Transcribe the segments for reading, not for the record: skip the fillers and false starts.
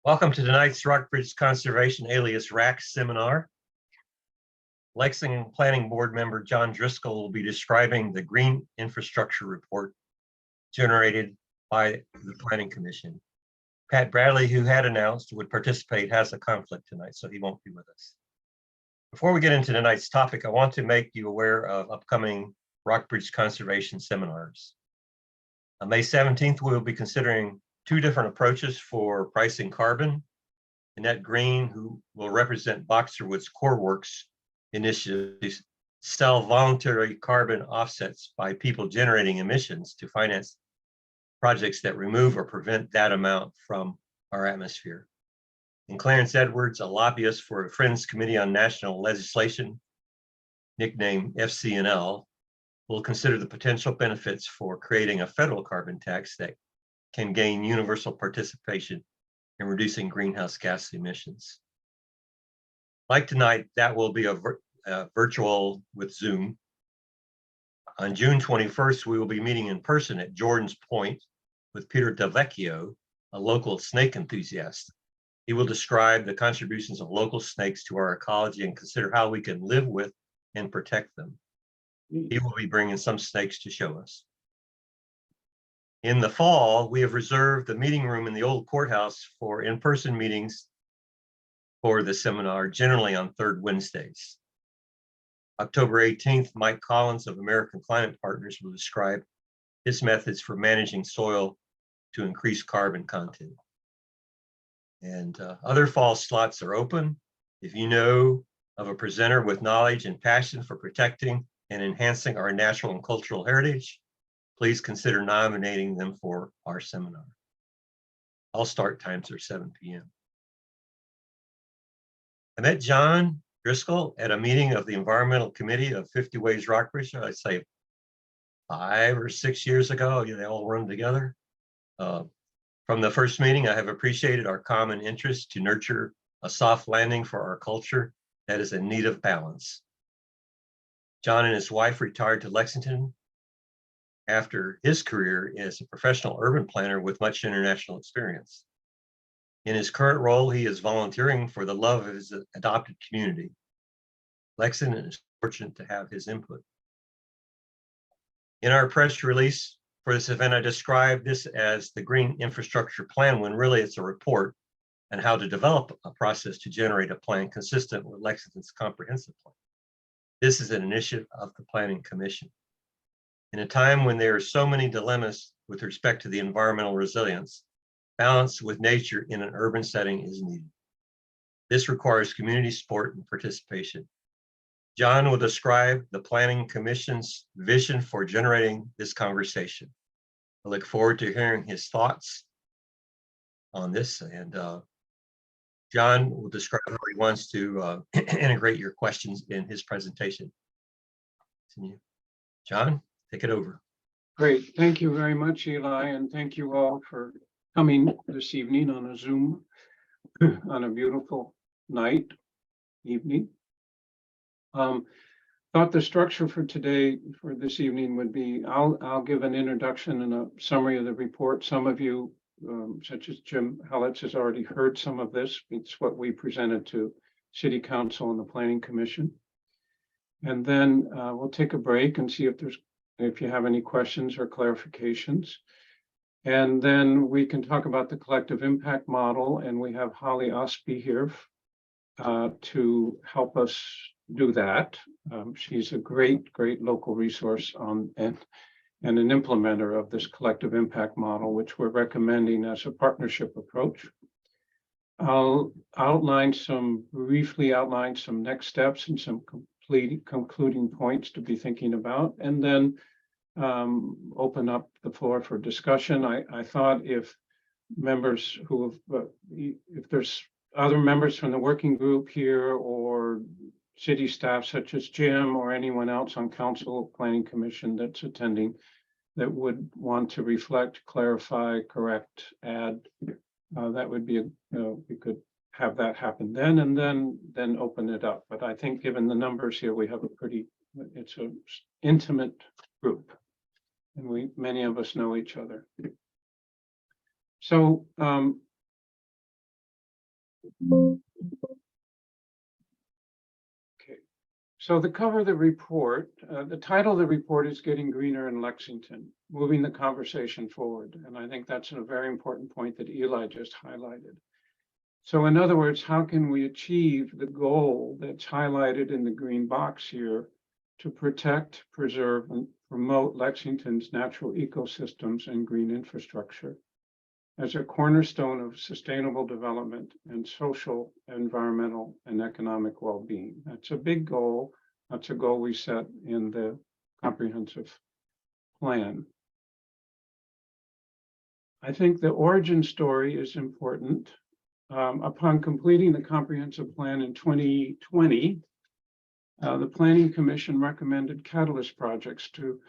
Welcome to tonight's Rockbridge Conservation alias RAC seminar. Lexington Planning Board member John Driscoll will be describing the Green Infrastructure Report generated by the Planning Commission. Pat Bradley, who had announced would participate, has a conflict tonight, so he won't be with us. Before we get into tonight's topic, I want to make you aware of upcoming Rockbridge Conservation seminars. On May 17th, we will be considering two different approaches for pricing carbon. Annette Green, who will represent Boxerwood's Core Works initiative, sell voluntary carbon offsets by people generating emissions to finance projects that remove or prevent that amount from our atmosphere. And Clarence Edwards, a lobbyist for the Friends Committee on National Legislation, nicknamed FCNL, will consider the potential benefits for creating a federal carbon tax that can gain universal participation in reducing greenhouse gas emissions. Like tonight, that will be a virtual with Zoom. On June 21st, we will be meeting in person at Jordan's Point with Peter Delvecchio, a local snake enthusiast. He will describe the contributions of local snakes to our ecology and consider how we can live with and protect them. He will be bringing some snakes to show us. In the fall, we have reserved the meeting room in the old courthouse for in-person meetings for the seminar, generally on third Wednesdays. October 18th, Mike Collins of American Climate Partners will describe his methods for managing soil to increase carbon content. And other fall slots are open. If you know of a presenter with knowledge and passion for protecting and enhancing our natural and cultural heritage, please consider nominating them for our seminar. All start times are 7 p.m. I met John Driscoll at a meeting of the Environmental Committee of 50 Ways Rockbridge, I'd say 5 or 6 years ago. They all run together. From the first meeting, I have appreciated our common interest to nurture a soft landing for our culture that is in need of balance. John and his wife retired to Lexington after his career as a professional urban planner with much international experience. In his current role, he is volunteering for the love of his adopted community. Lexington is fortunate to have his input. In our press release for this event, I described this as the Green Infrastructure Plan, when really it's a report on how to develop a process to generate a plan consistent with Lexington's comprehensive plan. This is an initiative of the Planning Commission. In a time when there are so many dilemmas with respect to the environmental resilience, balance with nature in an urban setting is needed. This requires community support and participation. John will describe the Planning Commission's vision for generating this conversation. I look forward to hearing his thoughts on this, and John will describe how he wants to integrate your questions in his presentation. John, take it over. Great. Thank you very much, Eli, and thank you all for coming this evening on a Zoom on a beautiful evening. Thought the structure for this evening would be, I'll give an introduction and a summary of the report. Some of you, such as Jim Hallett, has already heard some of this. It's what we presented to City Council and the Planning Commission. And then we'll take a break and see if you have any questions or clarifications. And then we can talk about the collective impact model, and we have Holly Osby here to help us do that. She's a great local resource on and an implementer of this collective impact model, which we're recommending as a partnership approach. I'll briefly outline some next steps and some concluding points to be thinking about, and then open up the floor for discussion. I thought if members if there's other members from the working group here or city staff such as Jim or anyone else on council, planning commission that's attending that would want to reflect, clarify, correct, add, that would be we could have that happen then, and then open it up. But I think given the numbers here, we have it's a intimate group, and many of us know each other. So Okay, so the cover of the report, the title of the report is Getting Greener in Lexington, Moving the Conversation Forward. And I think that's a very important point that Eli just highlighted. So in other words, how can we achieve the goal that's highlighted in the green box here to protect, preserve, and promote Lexington's natural ecosystems and green infrastructure as a cornerstone of sustainable development and social, environmental, and economic well-being? That's a big goal. That's a goal we set in the comprehensive plan. I think the origin story is important. Upon completing the comprehensive plan in 2020, the Planning Commission recommended catalyst projects to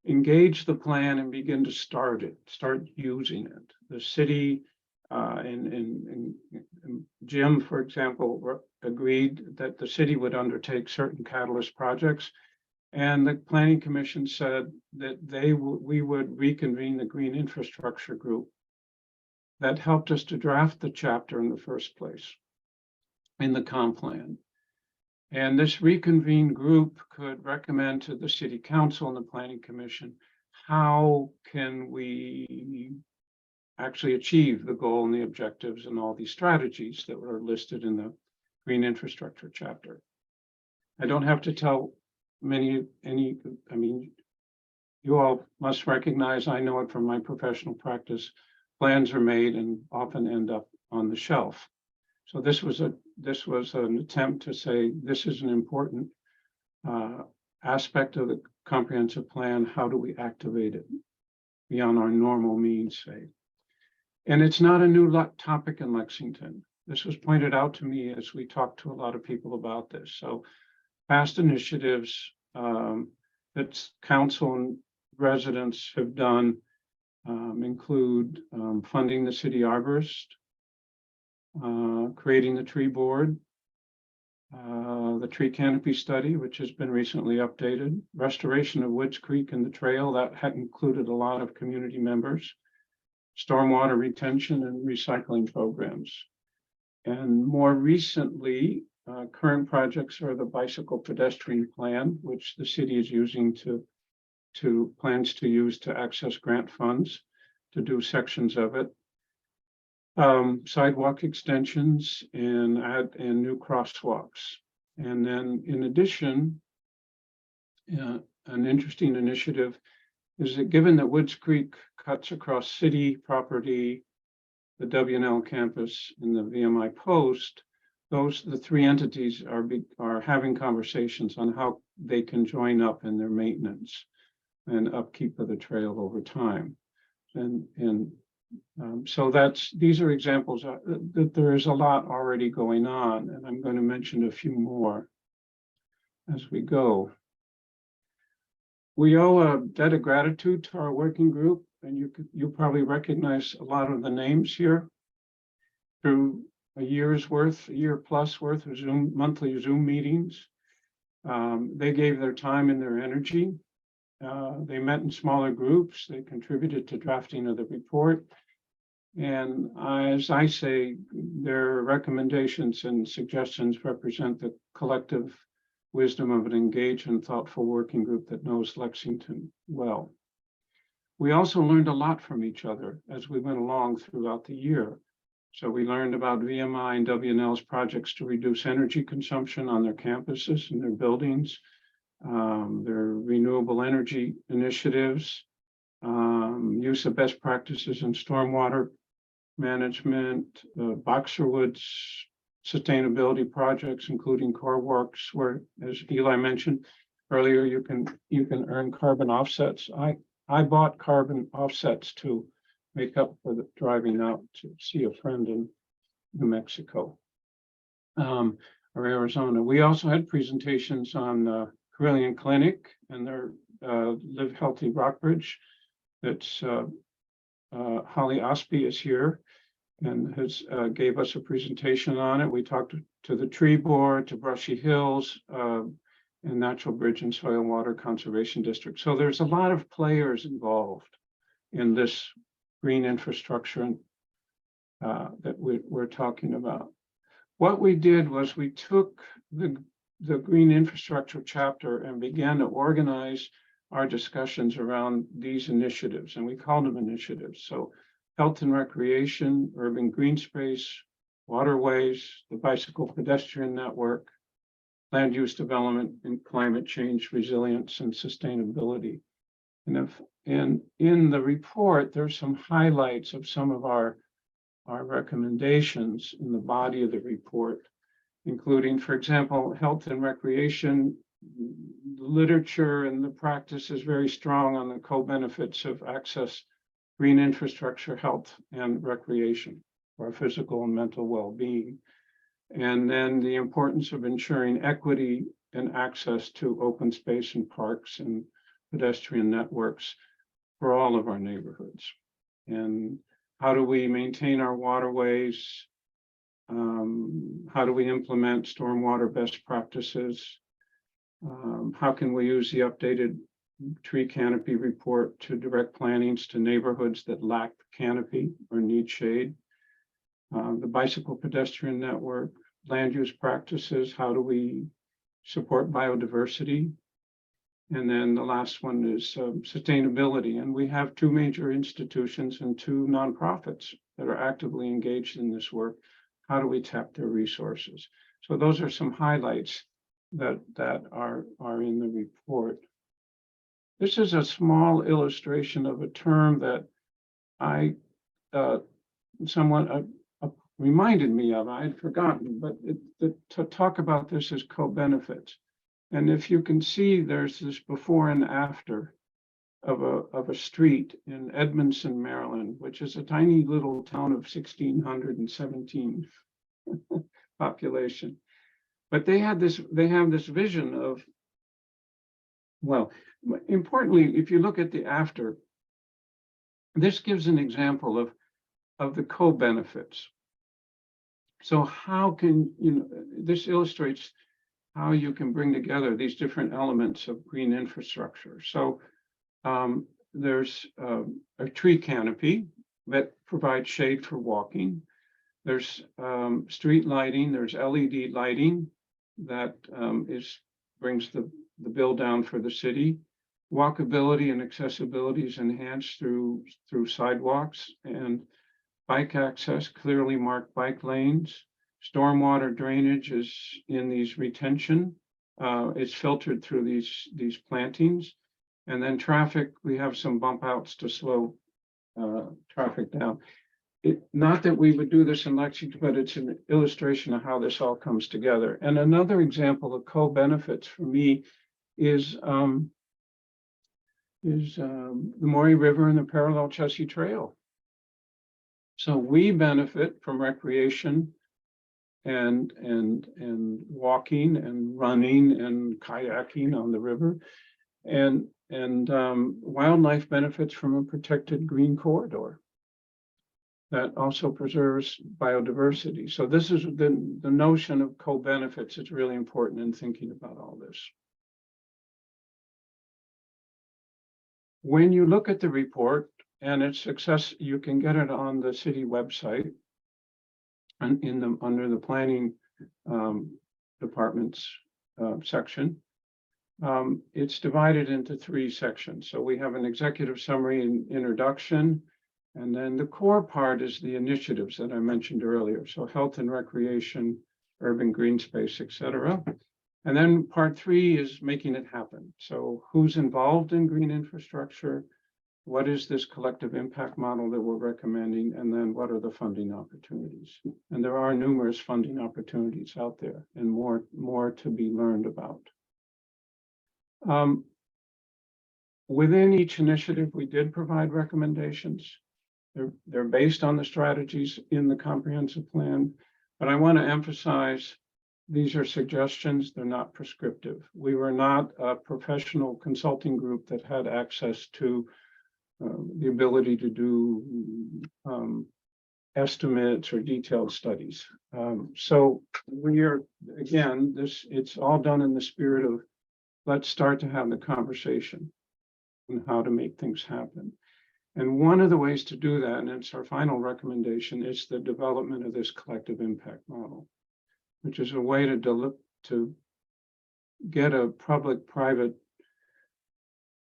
engage the plan and begin to start using it. The city and Jim, for example, agreed that the city would undertake certain catalyst projects. And the Planning Commission said that we would reconvene the Green Infrastructure Group that helped us to draft the chapter in the first place in the comp plan. And this reconvened group could recommend to the City Council and the Planning Commission, how can we actually achieve the goal and the objectives and all these strategies that were listed in the Green Infrastructure chapter. I don't have to tell I mean, you all must recognize, I know it from my professional practice, plans are made and often end up on the shelf. So this was an attempt to say, this is an important aspect of the comprehensive plan. How do we activate it beyond our normal means, say? And it's not a new topic in Lexington. This was pointed out to me as we talked to a lot of people about this. So past initiatives that council and residents have done include funding the city arborist, creating the tree board, the tree canopy study, which has been recently updated, restoration of Woods Creek and the trail that had included a lot of community members, stormwater retention and recycling programs. And more recently, current projects are the bicycle pedestrian plan, which the city is using plans to use to access grant funds to do sections of it. Sidewalk extensions and new crosswalks. And then in addition, an interesting initiative is that given that Woods Creek cuts across city property, the WNL campus and the VMI post, the three entities are having conversations on how they can join up in their maintenance and upkeep of the trail over time. So these are examples that there is a lot already going on, and I'm going to mention a few more as we go. We owe a debt of gratitude to our working group, and you probably recognize a lot of the names here through a year plus worth of monthly Zoom meetings. They gave their time and their energy. They met in smaller groups. They contributed to drafting of the report. And as I say, their recommendations and suggestions represent the collective wisdom of an engaged and thoughtful working group that knows Lexington well. We also learned a lot from each other as we went along throughout the year. So we learned about VMI and WNL's projects to reduce energy consumption on their campuses and their buildings, their renewable energy initiatives, use of best practices in stormwater management, Boxerwood's sustainability projects, including core works, where, as Eli mentioned earlier, you can earn carbon offsets. I bought carbon offsets to make up for the driving out to see a friend in New Mexico or Arizona. We also had presentations on Carillion Clinic and their Live Healthy Rockbridge. That's Holly Ospey is here and has gave us a presentation on it. We talked to the tree board, to Brushy Hills, and Natural Bridge and Soil Water Conservation District. So there's a lot of players involved in this green infrastructure that we're talking about. What we did was we took the green infrastructure chapter and began to organize our discussions around these initiatives, and we called them initiatives. So health and recreation, urban green space, waterways, the bicycle pedestrian network, land use development, and climate change resilience and sustainability. And in the report, there's some highlights of some of our recommendations in the body of the report, including, for example, health and recreation. The literature and the practice is very strong on the co-benefits of access, green infrastructure, health, and recreation for our physical and mental well-being. And then the importance of ensuring equity and access to open space and parks and pedestrian networks for all of our neighborhoods. And how do we maintain our waterways? How do we implement stormwater best practices? How can we use the updated tree canopy report to direct plantings to neighborhoods that lack canopy or need shade? The bicycle pedestrian network, land use practices, how do we support biodiversity? And then the last one is sustainability. And we have two major institutions and two nonprofits that are actively engaged in this work. How do we tap their resources? So those are some highlights that are in the report. This is a small illustration of a term that someone reminded me of. I had forgotten, but to talk about this as co-benefits. And if you can see, there's this before and after of a street in Edmondson, Maryland, which is a tiny little town of 1,617 population. But they have this vision of, well, importantly, if you look at the after, this gives an example of the co-benefits. So how can, this illustrates how you can bring together these different elements of green infrastructure. So there's a tree canopy that provides shade for walking. There's street lighting, there's LED lighting that brings the bill down for the city. Walkability and accessibility is enhanced through sidewalks and bike access, clearly marked bike lanes. Stormwater drainage is in these retention. It's filtered through these plantings. And then traffic, we have some bump outs to slow traffic down. Not that we would do this in Lexington, but it's an illustration of how this all comes together. And another example of co-benefits for me is the Maury River and the Parallel Chessie Trail. So we benefit from recreation and walking and running and kayaking on the river, and wildlife benefits from a protected green corridor that also preserves biodiversity. So this is the notion of co-benefits. It's really important in thinking about all this. When you look at the report and its success, you can get it on the city website and under the planning department's section. It's divided into 3 sections. So we have an executive summary and introduction, and then the core part is the initiatives that I mentioned earlier. So health and recreation, urban green space, etc. And then part 3 is making it happen. So who's involved in green infrastructure? What is this collective impact model that we're recommending? And then what are the funding opportunities? And there are numerous funding opportunities out there and more to be learned about. Within each initiative, we did provide recommendations. They're based on the strategies in the comprehensive plan, but I want to emphasize these are suggestions, they're not prescriptive. We were not a professional consulting group that had access to the ability to do estimates or detailed studies. So we are, again, it's all done in the spirit of let's start to have the conversation on how to make things happen. And one of the ways to do that, and it's our final recommendation, is the development of this collective impact model. which is a way to get a public-private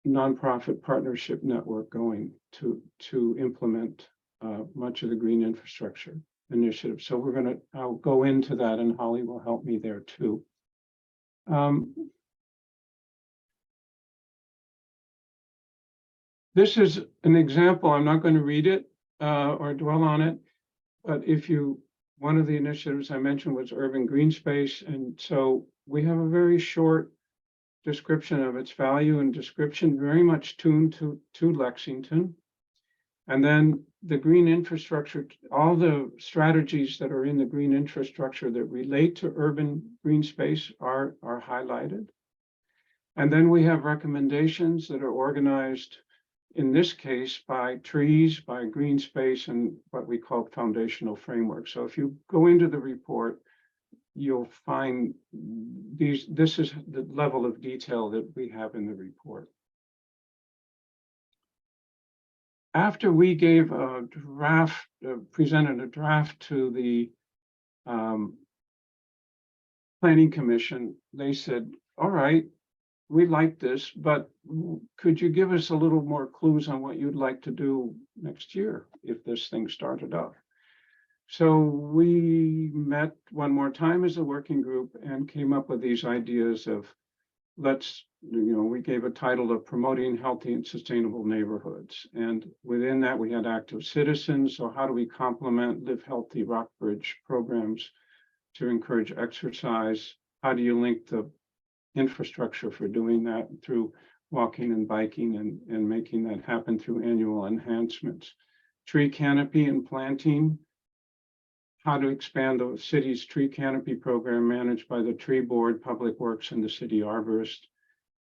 nonprofit partnership network going to implement much of the green infrastructure initiative. So I'll go into that, and Holly will help me there too. This is an example. I'm not going to read it or dwell on it, but one of the initiatives I mentioned was urban green space, and so we have a very short description of its value and description, very much tuned to Lexington. And then the green infrastructure, all the strategies that are in the green infrastructure that relate to urban green space are highlighted. And then we have recommendations that are organized, in this case, by trees, by green space, and what we call foundational framework. So if you go into the report, you'll find this is the level of detail that we have in the report. After we gave a draft, presented a draft to the Planning Commission, they said, all right, we like this, but could you give us a little more clues on what you'd like to do next year if this thing started up? So we met one more time as a working group and came up with these ideas of we gave a title of Promoting Healthy and Sustainable Neighborhoods. And within that, we had active citizens. So how do we complement Live Healthy Rockbridge programs to encourage exercise? How do you link the infrastructure for doing that through walking and biking and making that happen through annual enhancements? Tree canopy and planting. How to expand the city's tree canopy program managed by the Tree Board, Public Works, and the city arborist.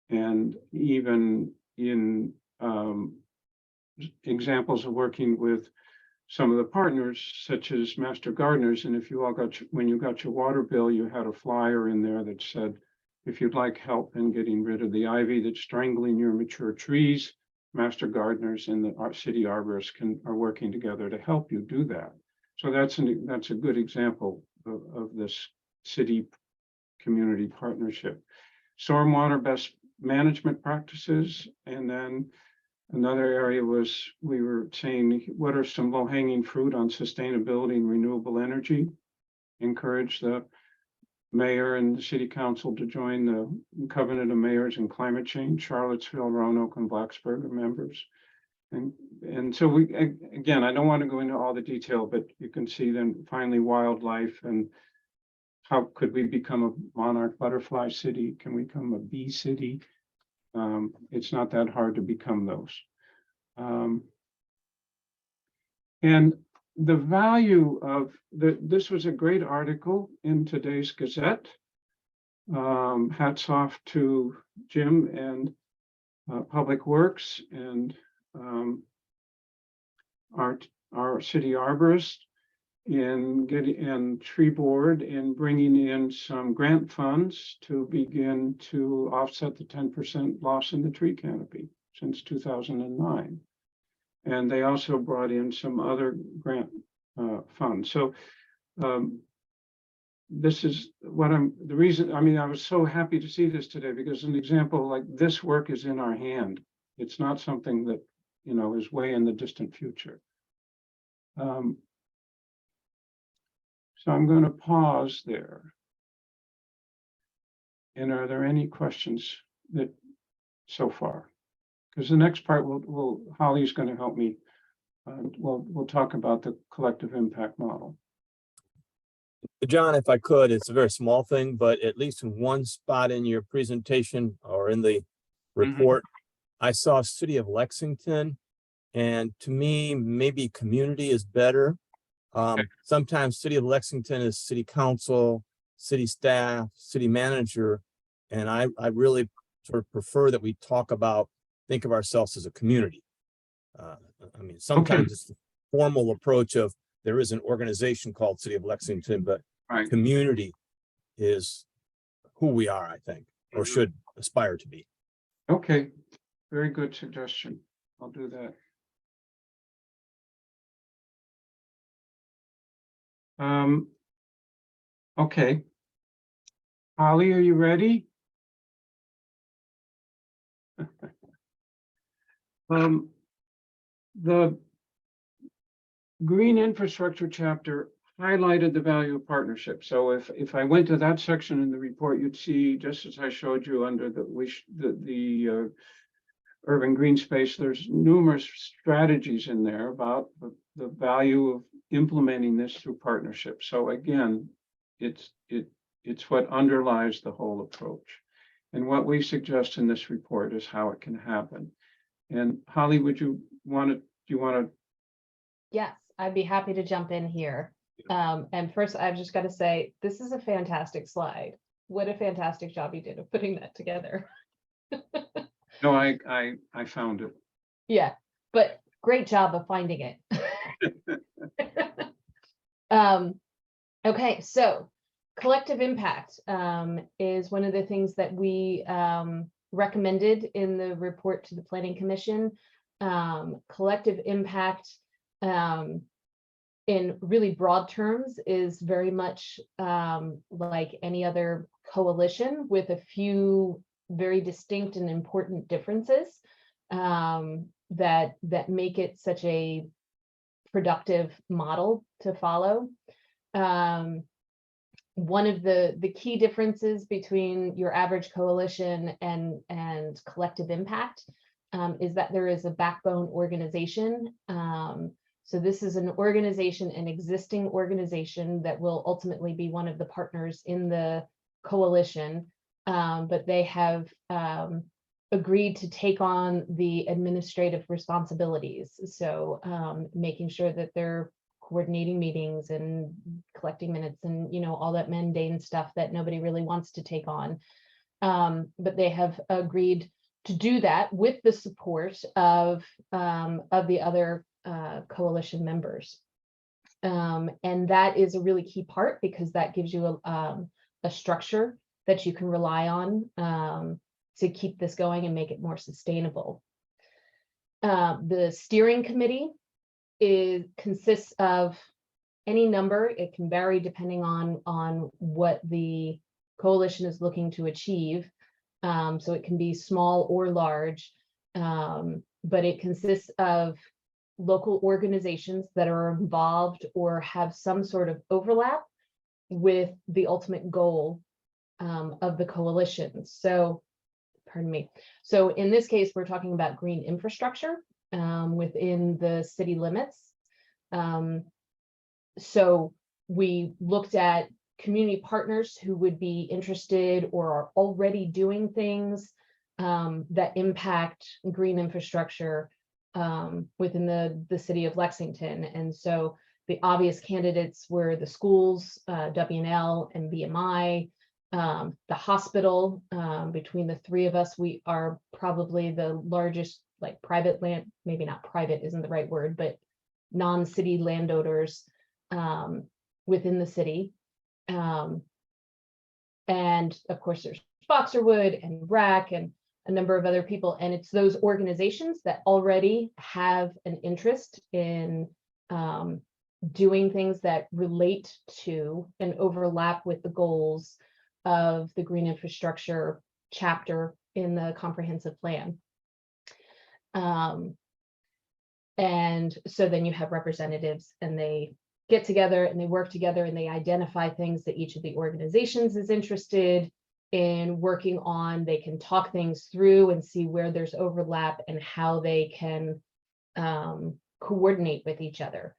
And even in examples of working with some of the partners, such as master gardeners. And if you all when you got your water bill, you had a flyer in there that said, if you'd like help in getting rid of the ivy that's strangling your mature trees, master gardeners and the city arborists are working together to help you do that. So that's a good example of this city community partnership. Stormwater best management practices. And then another area was, we were saying, what are some low-hanging fruit on sustainability and renewable energy? Encourage the mayor and the city council to join the Covenant of Mayors in Climate Change. Charlottesville, Roanoke, and Blacksburg are members. And so again, I don't want to go into all the detail, but you can see then finally wildlife and how could we become a monarch butterfly city? Can we become a bee city? It's not that hard to become those. And the value of this was a great article in today's Gazette. Hats off to Jim and Public Works and our city arborist and tree board in bringing in some grant funds to begin to offset the 10% loss in the tree canopy since 2009. And they also brought in some other grant funds. So this is the reason, I was so happy to see this today, because an example like this work is in our hand. It's not something that, is way in the distant future. So I'm going to pause there. And are there any questions so far? Because the next part Holly's going to help me. We'll talk about the collective impact model. John, if I could, it's a very small thing, but at least in one spot in your presentation or in the report, I saw City of Lexington, and to me, maybe community is better. Sometimes City of Lexington is city council, city staff, city manager, and I really sort of prefer that we think of ourselves as a community. Sometimes it's the formal approach of there is an organization called City of Lexington, but community is who we are, I think, or should aspire to be. Okay, very good suggestion. I'll do that. Okay, Holly, are you ready? The green infrastructure chapter highlighted the value of partnership. So if I went to that section in the report, you'd see, just as I showed you under the urban green space, there's numerous strategies in there about the value of implementing this through partnership. So again, it's what underlies the whole approach. And what we suggest in this report is how it can happen. And Holly, do you want to? Yes, I'd be happy to jump in here. And first, I've just got to say, this is a fantastic slide. What a fantastic job you did of putting that together. No, I found it. Yeah, but great job of finding it. Okay, so collective impact is one of the things that we recommended in the report to the Planning Commission. Collective impact in really broad terms is very much like any other coalition, with a few very distinct and important differences that make it such a productive model to follow. One of the key differences between your average coalition and collective impact is that there is a backbone organization. So this is an organization, an existing organization that will ultimately be one of the partners in the coalition, but they have agreed to take on the administrative responsibilities. So making sure that they're coordinating meetings and collecting minutes and, you know, all that mundane stuff that nobody really wants to take on. But they have agreed to do that with the support of the other coalition members. And that is a really key part, because that gives you a structure that you can rely on to keep this going and make it more sustainable. The steering committee consists of any number. It can vary depending on what the coalition is looking to achieve. So it can be small or large, but it consists of local organizations that are involved or have some sort of overlap with the ultimate goal of the coalition. So, pardon me. So in this case, we're talking about green infrastructure within the city limits. So we looked at community partners who would be interested or are already doing things that impact green infrastructure within the city of Lexington. And so the obvious candidates were the schools, W&L and BMI, the hospital. Between the three of us, we are probably the largest, like, private land, maybe not private isn't the right word, but non-city landowners within the city. And of course, there's Boxerwood and RAC and a number of other people. And it's those organizations that already have an interest in doing things that relate to and overlap with the goals of the green infrastructure chapter in the comprehensive plan. And so then you have representatives, and they get together and they work together and they identify things that each of the organizations is interested in working on. They can talk things through and see where there's overlap and how they can coordinate with each other.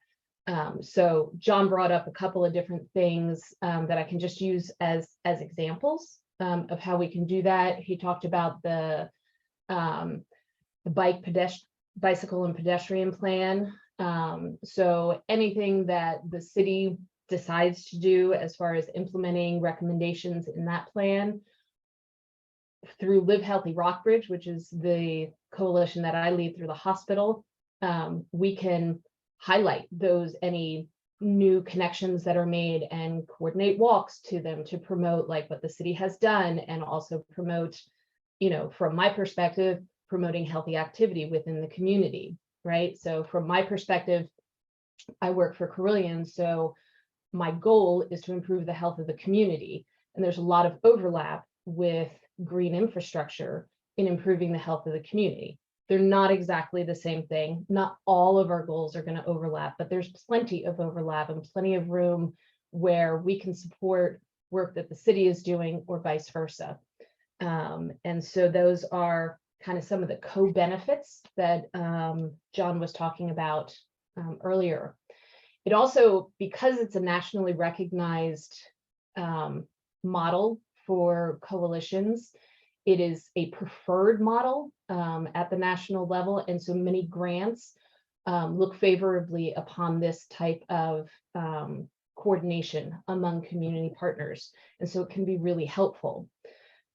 So John brought up a couple of different things that I can just use as examples of how we can do that. He talked about the bicycle and pedestrian plan. So anything that the city decides to do as far as implementing recommendations in that plan through Live Healthy Rockbridge, which is the coalition that I lead through the hospital, we can highlight any new connections that are made and coordinate walks to them to promote like what the city has done, and also promote, you know, from my perspective, promoting healthy activity within the community, right? So from my perspective, I work for Carillion, so my goal is to improve the health of the community. and there's a lot of overlap with green infrastructure in improving the health of the community. They're not exactly the same thing. Not all of our goals are going to overlap, but there's plenty of overlap and plenty of room where we can support work that the city is doing or vice versa. And so those are kind of some of the co-benefits that John was talking about earlier. It also, because it's a nationally recognized model for coalitions, it is a preferred model at the national level, and so many grants look favorably upon this type of coordination among community partners, and so it can be really helpful.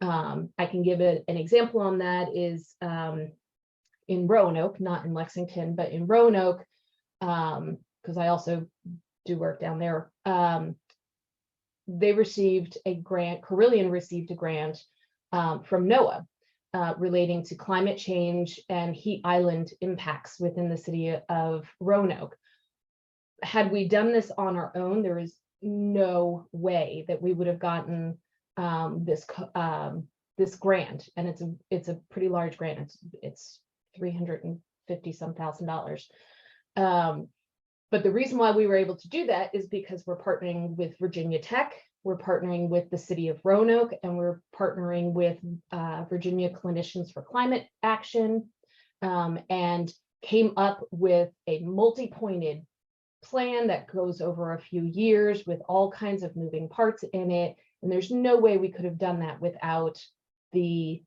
I can give an example on that is in Roanoke, not in Lexington, but in Roanoke, because I also do work down there. They received a grant, Carillion received a grant from NOAA relating to climate change and heat island impacts within the city of Roanoke. Had we done this on our own, there is no way that we would have gotten this grant, and it's a pretty large grant. It's $350,000. But the reason why we were able to do that is because we're partnering with Virginia Tech, we're partnering with the city of Roanoke, and we're partnering with Virginia Clinicians for Climate Action, and came up with a multi-pointed plan that goes over a few years with all kinds of moving parts in it. And there's no way we could have done that without the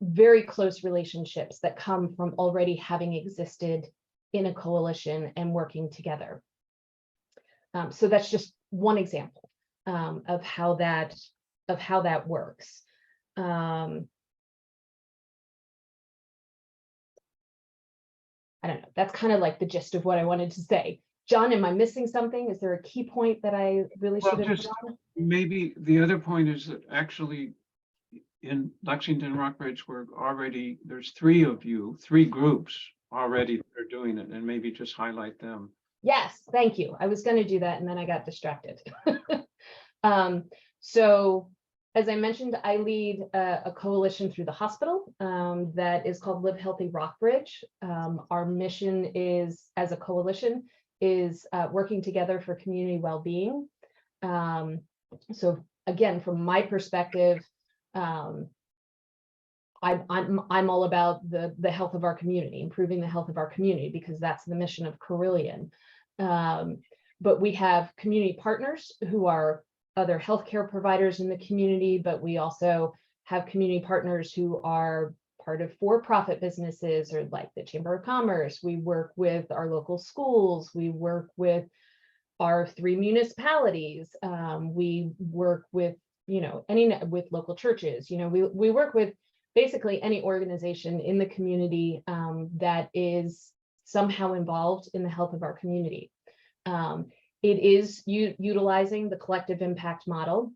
very close relationships that come from already having existed in a coalition and working together. So that's just one example of how that works. I don't know. That's kind of like the gist of what I wanted to say. John, am I missing something? Is there a key point that I really should have done? Maybe the other point is that actually in Lexington, Rockbridge, there's three groups already that are doing it, and maybe just highlight them. Yes, thank you. I was going to do that and then I got distracted. So as I mentioned, I lead a coalition through the hospital that is called Live Healthy Rockbridge. Our mission is, as a coalition, is working together for community well-being. So again, from my perspective, I'm all about the health of our community, improving the health of our community, because that's the mission of Carillion. But we have community partners who are other healthcare providers in the community, but we also have community partners who are part of for-profit businesses, or like the Chamber of Commerce. We work with our local schools. We work with our 3 municipalities. We work with, with local churches. We work with basically any organization in the community that is somehow involved in the health of our community. It is utilizing the collective impact model.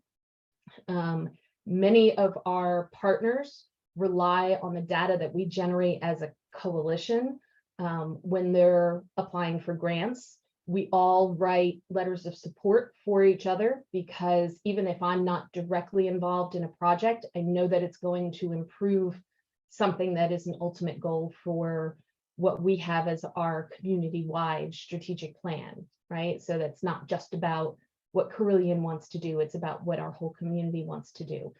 Many of our partners rely on the data that we generate as a coalition when they're applying for grants. We all write letters of support for each other, because even if I'm not directly involved in a project, I know that it's going to improve something that is an ultimate goal for what we have as our community-wide strategic plan, right? So that's not just about what Carillion wants to do, it's about what our whole community wants to do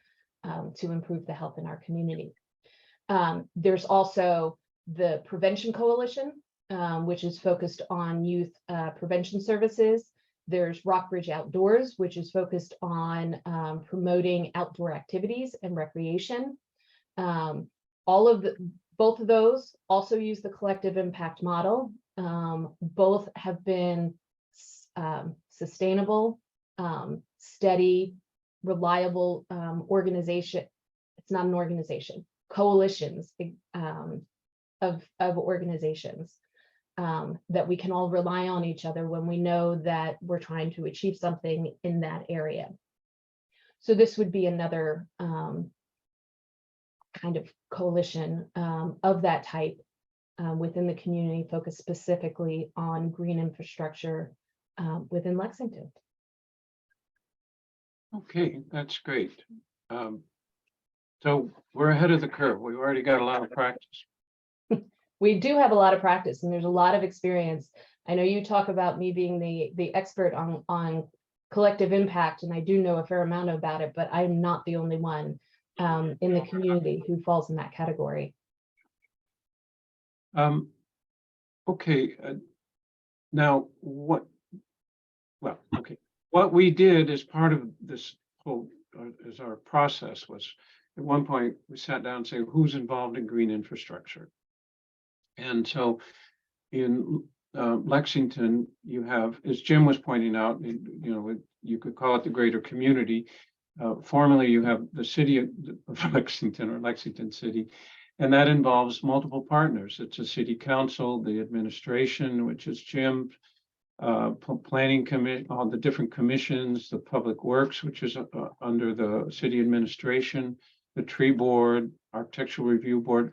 to improve the health in our community. There's also the Prevention Coalition, which is focused on youth prevention services. There's Rockbridge Outdoors, which is focused on promoting outdoor activities and recreation. Both of those also use the collective impact model. Both have been sustainable, steady, reliable organization. It's not an organization, coalitions of organizations that we can all rely on each other when we know that we're trying to achieve something in that area. So this would be another kind of coalition of that type within the community, focused specifically on green infrastructure within Lexington. Okay, that's great. So we're ahead of the curve. We've already got a lot of practice. We do have a lot of practice and there's a lot of experience. I know you talk about me being the expert on collective impact, and I do know a fair amount about it, but I'm not the only one in the community who falls in that category. Okay, now what we did as part of this whole, as our process was, at one point, we sat down and said, who's involved in green infrastructure? And so in Lexington, you have, as Jim was pointing out, you could call it the greater community. Formerly, you have the city of Lexington or Lexington City, and that involves multiple partners. It's a city council, the administration, which is Jim, planning commission, all the different commissions, the public works, which is under the city administration, the tree board, architectural review board.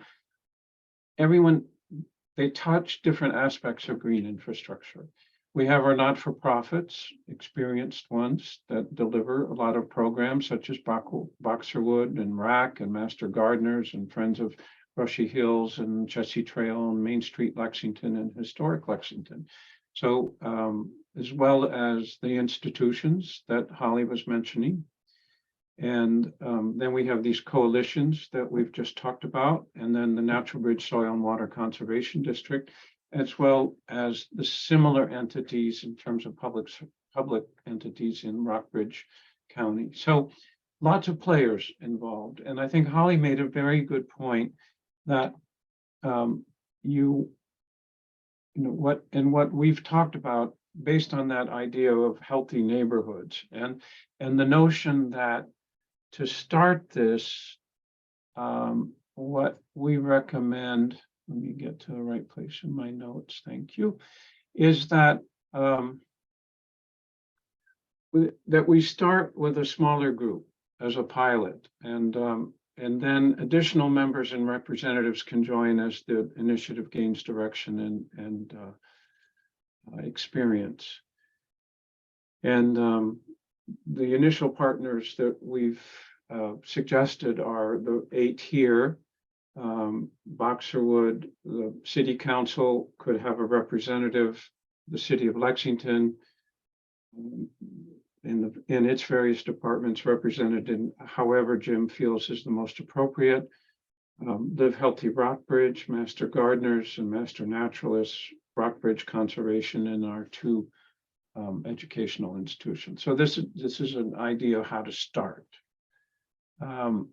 Everyone, they touch different aspects of green infrastructure. We have our not-for-profits, experienced ones that deliver a lot of programs such as Boxerwood and RAC and Master Gardeners and Friends of Brushy Hills and Jesse Trail and Main Street Lexington and Historic Lexington. So as well as the institutions that Holly was mentioning. And then we have these coalitions that we've just talked about, and then the Natural Bridge Soil and Water Conservation District, as well as the similar entities in terms of public entities in Rockbridge County. So lots of players involved. And I think Holly made a very good point that what we've talked about based on that idea of healthy neighborhoods and the notion that to start this, what we recommend, let me get to the right place in my notes, thank you, is that that we start with a smaller group as a pilot, and then additional members and representatives can join as the initiative gains direction and experience. And the initial partners that we've suggested are the 8 here. Boxerwood, the city council could have a representative, the city of Lexington, in its various departments represented in however Jim feels is the most appropriate. Live Healthy Rockbridge, Master Gardeners and Master Naturalists, Rockbridge Conservation, and our 2 educational institutions. So this is an idea of how to start. And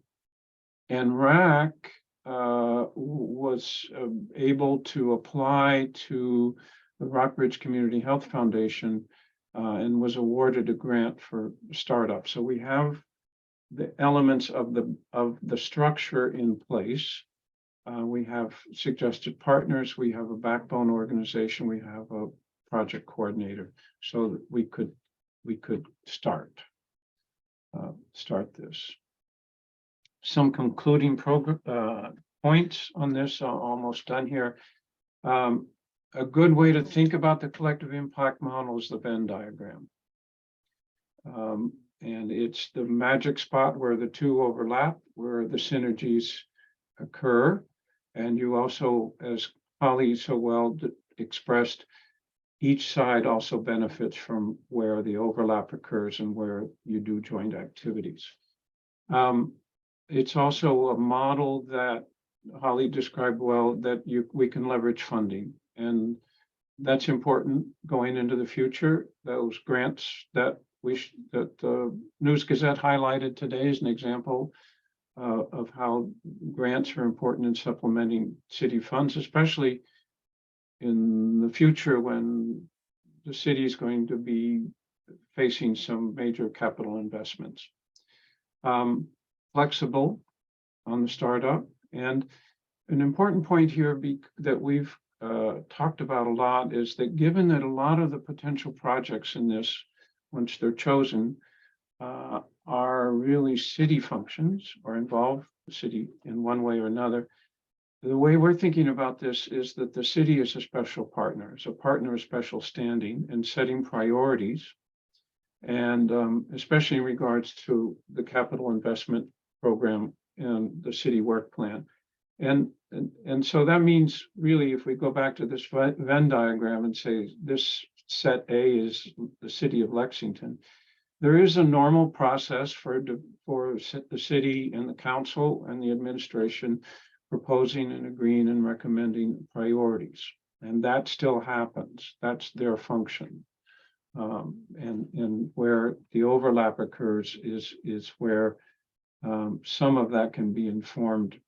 RAC was able to apply to the Rockbridge Community Health Foundation and was awarded a grant for startup. So we have the elements of the structure in place. We have suggested partners, we have a backbone organization, we have a project coordinator, so that we could start this. Some concluding points on this, almost done here. A good way to think about the collective impact model is the Venn diagram. And it's the magic spot where the 2 overlap, where the synergies occur. And you also, as Holly so well expressed, each side also benefits from where the overlap occurs and where you do joint activities. It's also a model that Holly described well, that we can leverage funding, and that's important going into the future. Those grants that the News Gazette highlighted today is an example of how grants are important in supplementing city funds, especially in the future when the city is going to be facing some major capital investments. Flexible on the startup, and an important point here that we've talked about a lot is that given that a lot of the potential projects in this, once they're chosen, are really city functions or involve the city in one way or another, the way we're thinking about this is that the city is a special partner. It's a partner of special standing in setting priorities and especially in regards to the capital investment program and the city work plan. And so that means really, if we go back to this Venn diagram and say this set A is the city of Lexington, there is a normal process for the city and the council and the administration proposing and agreeing and recommending priorities. And that still happens. That's their function. And where the overlap occurs is where some of that can be informed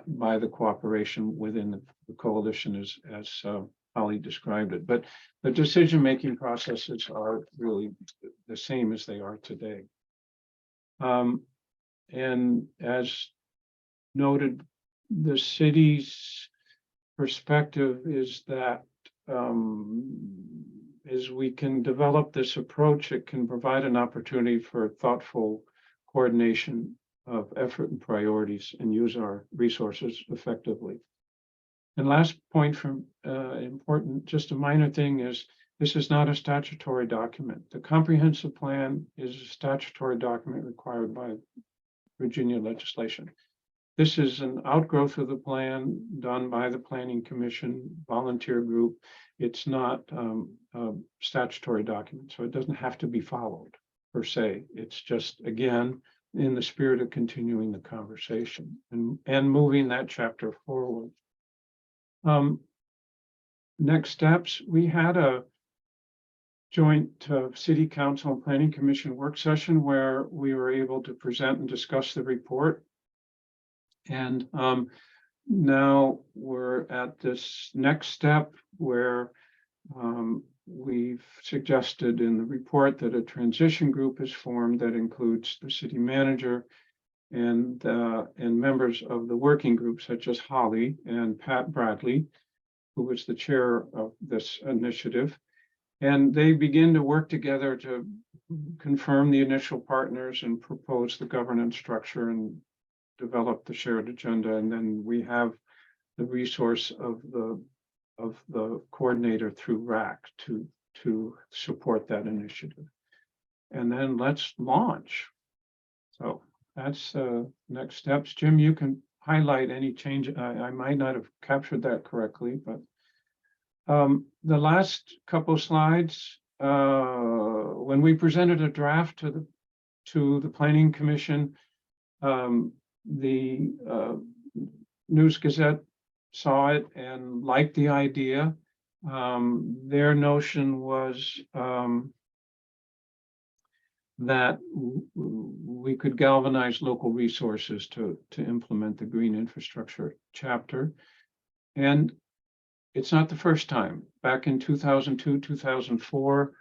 by the cooperation within the coalition, as Holly described it. But the decision-making processes are really the same as they are today. And as noted, the city's perspective is that as we can develop this approach, it can provide an opportunity for thoughtful coordination of effort and priorities and use our resources effectively. And last point from important, just a minor thing, is this is not a statutory document. The comprehensive plan is a statutory document required by Virginia legislation. This is an outgrowth of the plan done by the Planning Commission volunteer group. It's not a statutory document, so it doesn't have to be followed per se. It's just, again, in the spirit of continuing the conversation and moving that chapter forward. Next steps, we had a joint City Council and Planning Commission work session where we were able to present and discuss the report. And now we're at this next step where we've suggested in the report that a transition group is formed that includes the city manager and members of the working group, such as Holly and Pat Bradley, who was the chair of this initiative. And they begin to work together to confirm the initial partners and propose the governance structure and develop the shared agenda. And then we have the resource of the coordinator through RAC to support that initiative. And then let's launch. So that's next steps. Jim, you can highlight any change. I might not have captured that correctly, but the last couple slides, when we presented a draft to the Planning Commission, the News Gazette saw it and liked the idea. Their notion was that we could galvanize local resources to implement the green infrastructure chapter. And it's not the first time. Back in 2002, 2004,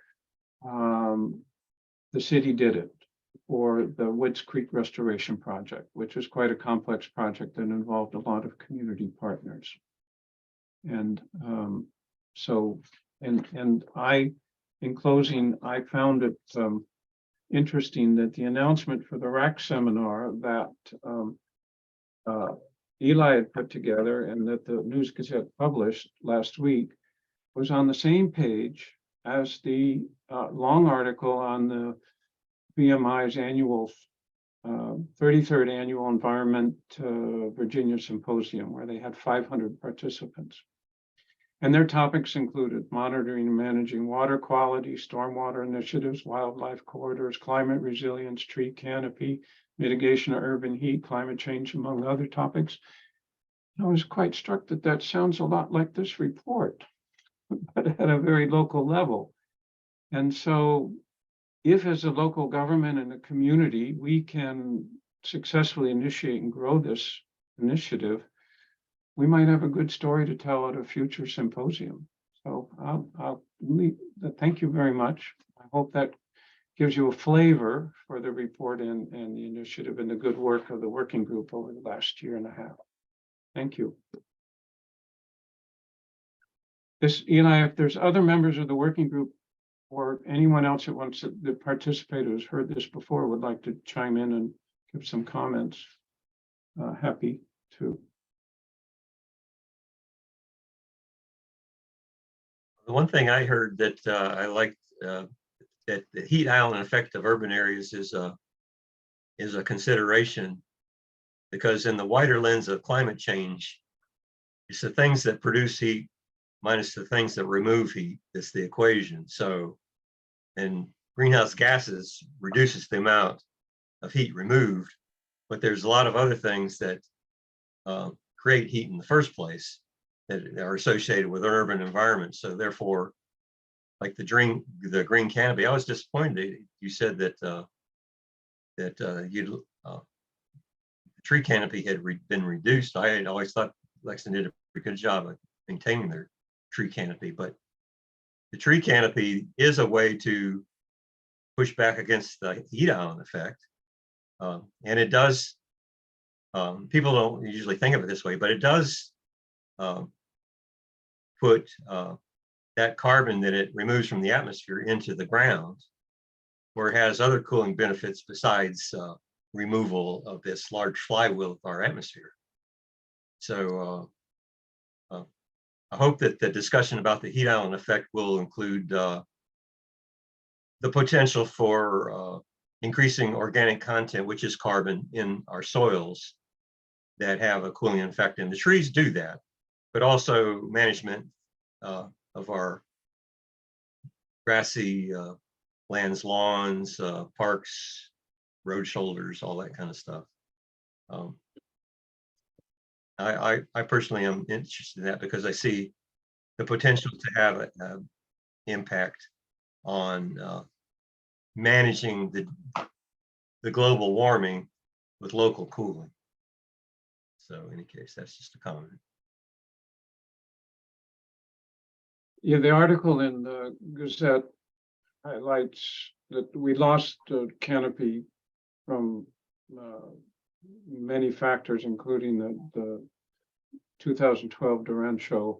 the city did it for the Woods Creek Restoration Project, which was quite a complex project that involved a lot of community partners. And I, in closing, I found it interesting that the announcement for the RAC seminar that Eli had put together and that the News Gazette published last week was on the same page as the long article on the BMI's annual 33rd annual Environment Virginia Symposium, where they had 500 participants. And their topics included monitoring and managing water quality, stormwater initiatives, wildlife corridors, climate resilience, tree canopy, mitigation of urban heat, climate change, among other topics. I was quite struck that that sounds a lot like this report, but at a very local level. And so if as a local government and a community, we can successfully initiate and grow this initiative, we might have a good story to tell at a future symposium. So I'll leave. Thank you very much. I hope that gives you a flavor for the report and the initiative and the good work of the working group over the last year and a half. Thank you. Eli, if there's other members of the working group or anyone else that wants to participate who's heard this before would like to chime in and give some comments, happy to. The one thing I heard that I liked that the heat island effect of urban areas is a consideration, because in the wider lens of climate change, it's the things that produce heat minus the things that remove heat. That's the equation. So, and greenhouse gases reduces the amount of heat removed, but there's a lot of other things that create heat in the first place that are associated with urban environments. So therefore, like the green canopy, I was disappointed. You said that the tree canopy had been reduced. I had always thought Lexington did a good job of maintaining their tree canopy, but the tree canopy is a way to push back against the heat island effect. And it does, people don't usually think of it this way, but it does put that carbon that it removes from the atmosphere into the ground, where it has other cooling benefits besides removal of this large flywheel of our atmosphere. So I hope that the discussion about the heat island effect will include the potential for increasing organic content, which is carbon, in our soils that have a cooling effect. And the trees do that, but also management of our grassy lands, lawns, parks, road shoulders, all that kind of stuff. I personally am interested in that because I see the potential to have an impact on managing the global warming with local cooling. So in any case, that's just a comment. Yeah, the article in the Gazette highlights that we lost the canopy from many factors, including the 2012 derecho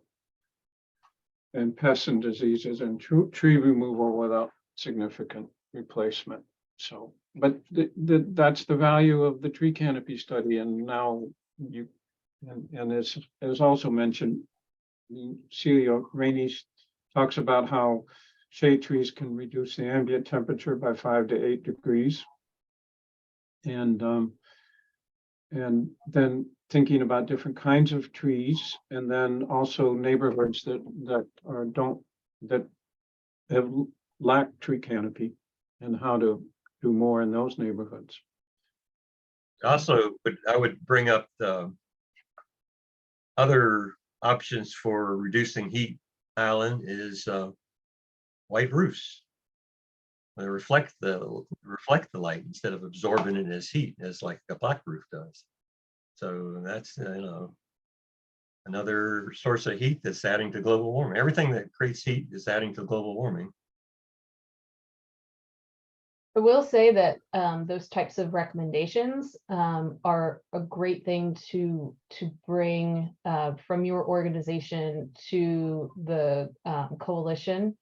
and pests and diseases and tree removal without significant replacement. So, but that's the value of the tree canopy study. And now you, and as also mentioned, Celia Rainey talks about how shade trees can reduce the ambient temperature by 5 to 8 degrees. And then thinking about different kinds of trees, and then also neighborhoods that have lacked tree canopy, and how to do more in those neighborhoods. Also, I would bring up the other options for reducing heat island is white roofs. They reflect the light instead of absorbing it as heat, as like a black roof does. So that's another source of heat that's adding to global warming. Everything that creates heat is adding to global warming. I will say that those types of recommendations are a great thing to bring from your organization to the coalition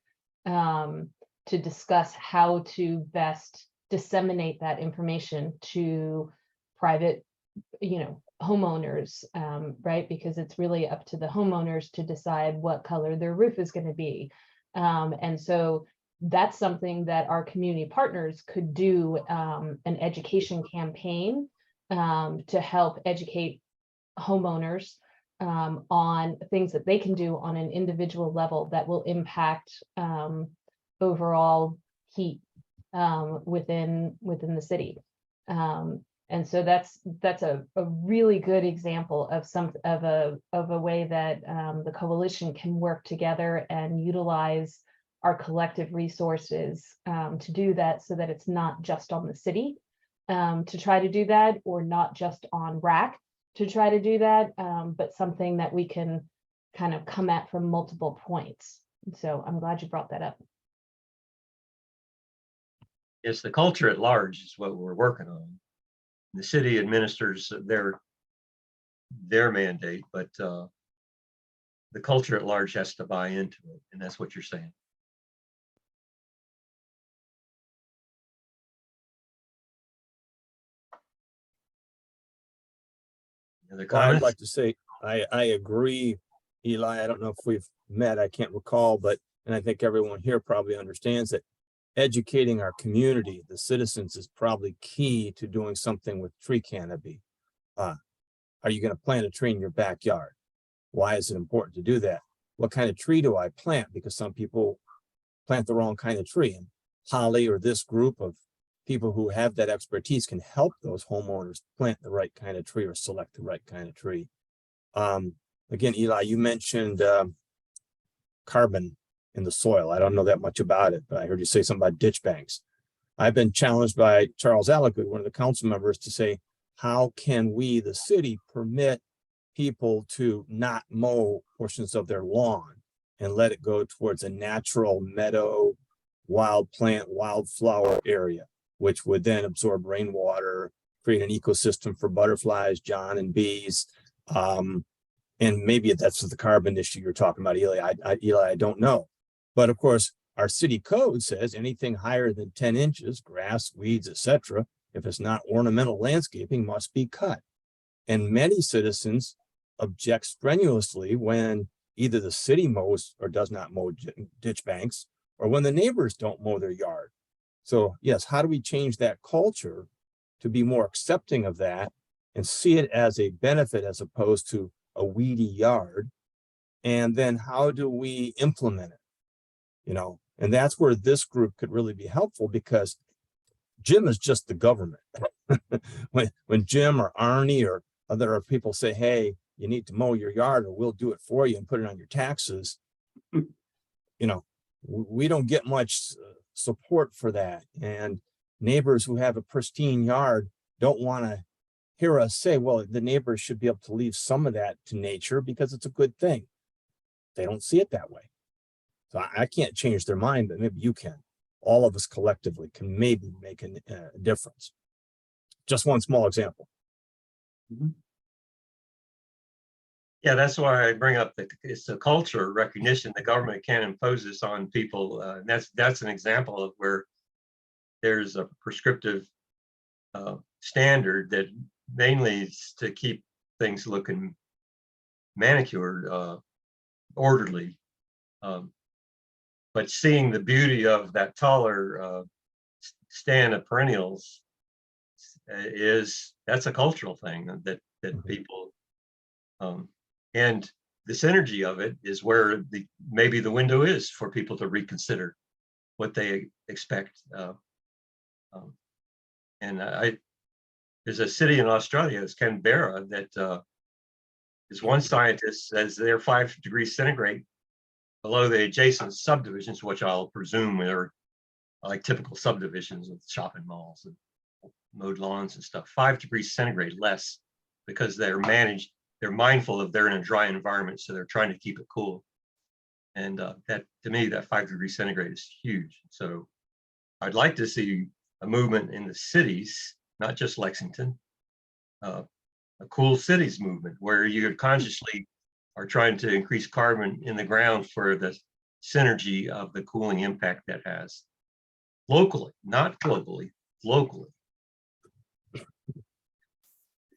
to discuss how to best disseminate that information to private, homeowners, right? Because it's really up to the homeowners to decide what color their roof is going to be. And so that's something that our community partners could do an education campaign to help educate homeowners on things that they can do on an individual level that will impact overall heat within the city. And so that's a really good example of a way that the coalition can work together and utilize our collective resources to do that, so that it's not just on the city to try to do that, or not just on RAC to try to do that, but something that we can kind of come at from multiple points. So I'm glad you brought that up. Yes, the culture at large is what we're working on. The city administers their mandate, but the culture at large has to buy into it, and that's what you're saying. Well, I'd like to say I agree, Eli. I don't know if we've met, I can't recall, but and I think everyone here probably understands that educating our community, the citizens, is probably key to doing something with tree canopy. Are you going to plant a tree in your backyard? Why is it important to do that? What kind of tree do I plant? Because some people plant the wrong kind of tree, and Holly or this group of people who have that expertise can help those homeowners plant the right kind of tree or select the right kind of tree. Again, Eli, you mentioned carbon in the soil. I don't know that much about it, but I heard you say something about ditch banks. I've been challenged by Charles Alligood, one of the council members, to say, how can we, the city, permit people to not mow portions of their lawn and let it go towards a natural meadow, wild plant, wildflower area, which would then absorb rainwater, create an ecosystem for butterflies, John, and bees. And maybe that's the carbon issue you're talking about, Eli. Eli, I don't know. But of course, our city code says anything higher than 10 inches, grass, weeds, etc., if it's not ornamental landscaping, must be cut. And many citizens object strenuously when either the city mows or does not mow ditch banks, or when the neighbors don't mow their yard. So yes, how do we change that culture to be more accepting of that and see it as a benefit as opposed to a weedy yard? And then how do we implement it? You know, and that's where this group could really be helpful, because Jim is just the government. when Jim or Arnie or other people say, hey, you need to mow your yard or we'll do it for you and put it on your taxes, you know, we don't get much support for that. And neighbors who have a pristine yard don't want to hear us say, well, the neighbors should be able to leave some of that to nature because it's a good thing. They don't see it that way. So I can't change their mind, but maybe you can. All of us collectively can maybe make a difference. Just one small example. Yeah, that's why I bring up that it's a culture recognition. The government can't impose this on people. And that's an example of where there's a prescriptive standard that mainly is to keep things looking manicured, orderly. But seeing the beauty of that taller stand of perennials that's a cultural thing that people, and the synergy of it is where maybe the window is for people to reconsider what they expect. There's a city in Australia, it's Canberra, that is one scientist says they're 5 degrees centigrade below the adjacent subdivisions, which I'll presume are like typical subdivisions with shopping malls and mowed lawns and stuff. 5 degrees centigrade less, because they're mindful of they're in a dry environment, so they're trying to keep it cool. And that, to me, that 5 degrees centigrade is huge. So I'd like to see a movement in the cities, not just Lexington, a cool cities movement where you consciously are trying to increase carbon in the ground for the synergy of the cooling impact that has locally, not globally, locally.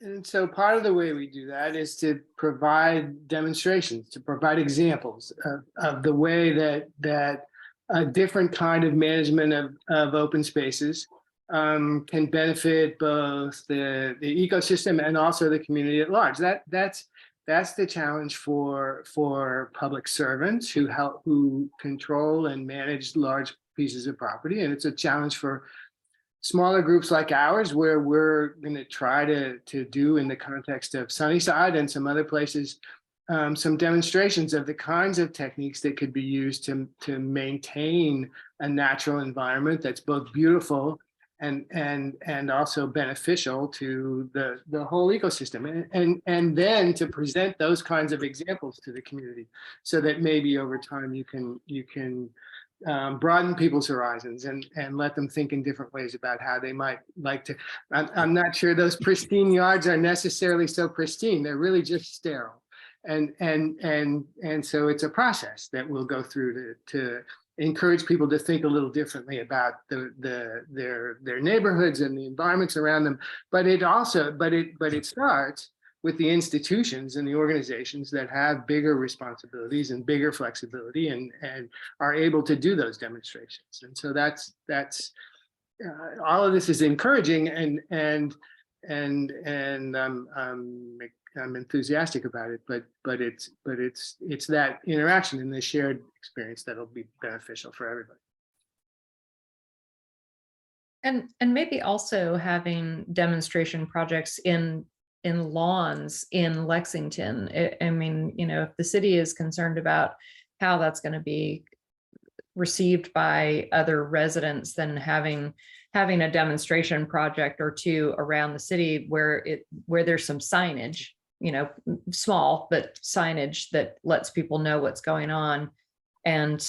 And so part of the way we do that is to provide demonstrations, to provide examples of the way that a different kind of management of open spaces can benefit both the ecosystem and also the community at large. That's the challenge for public servants who control and manage large pieces of property, and it's a challenge for smaller groups like ours, where we're going to try to do, in the context of Sunnyside and some other places, some demonstrations of the kinds of techniques that could be used to maintain a natural environment that's both beautiful and also beneficial to the whole ecosystem, and then to present those kinds of examples to the community, so that maybe over time you can broaden people's horizons and let them think in different ways about how they might like to. I'm not sure those pristine yards are necessarily so pristine. They're really just sterile, and so it's a process that we'll go through to encourage people to think a little differently about their neighborhoods and the environments around them. But it starts the institutions and the organizations that have bigger responsibilities and bigger flexibility and are able to do those demonstrations. And so that's all of this is encouraging, and I'm enthusiastic about it, but it's that interaction and the shared experience that'll be beneficial for everybody. And maybe also having demonstration projects in lawns in Lexington. I mean, you know, if the city is concerned about how that's going to be received by other residents, then having a demonstration project or two around the city where there's some signage, you know, small, but signage that lets people know what's going on, and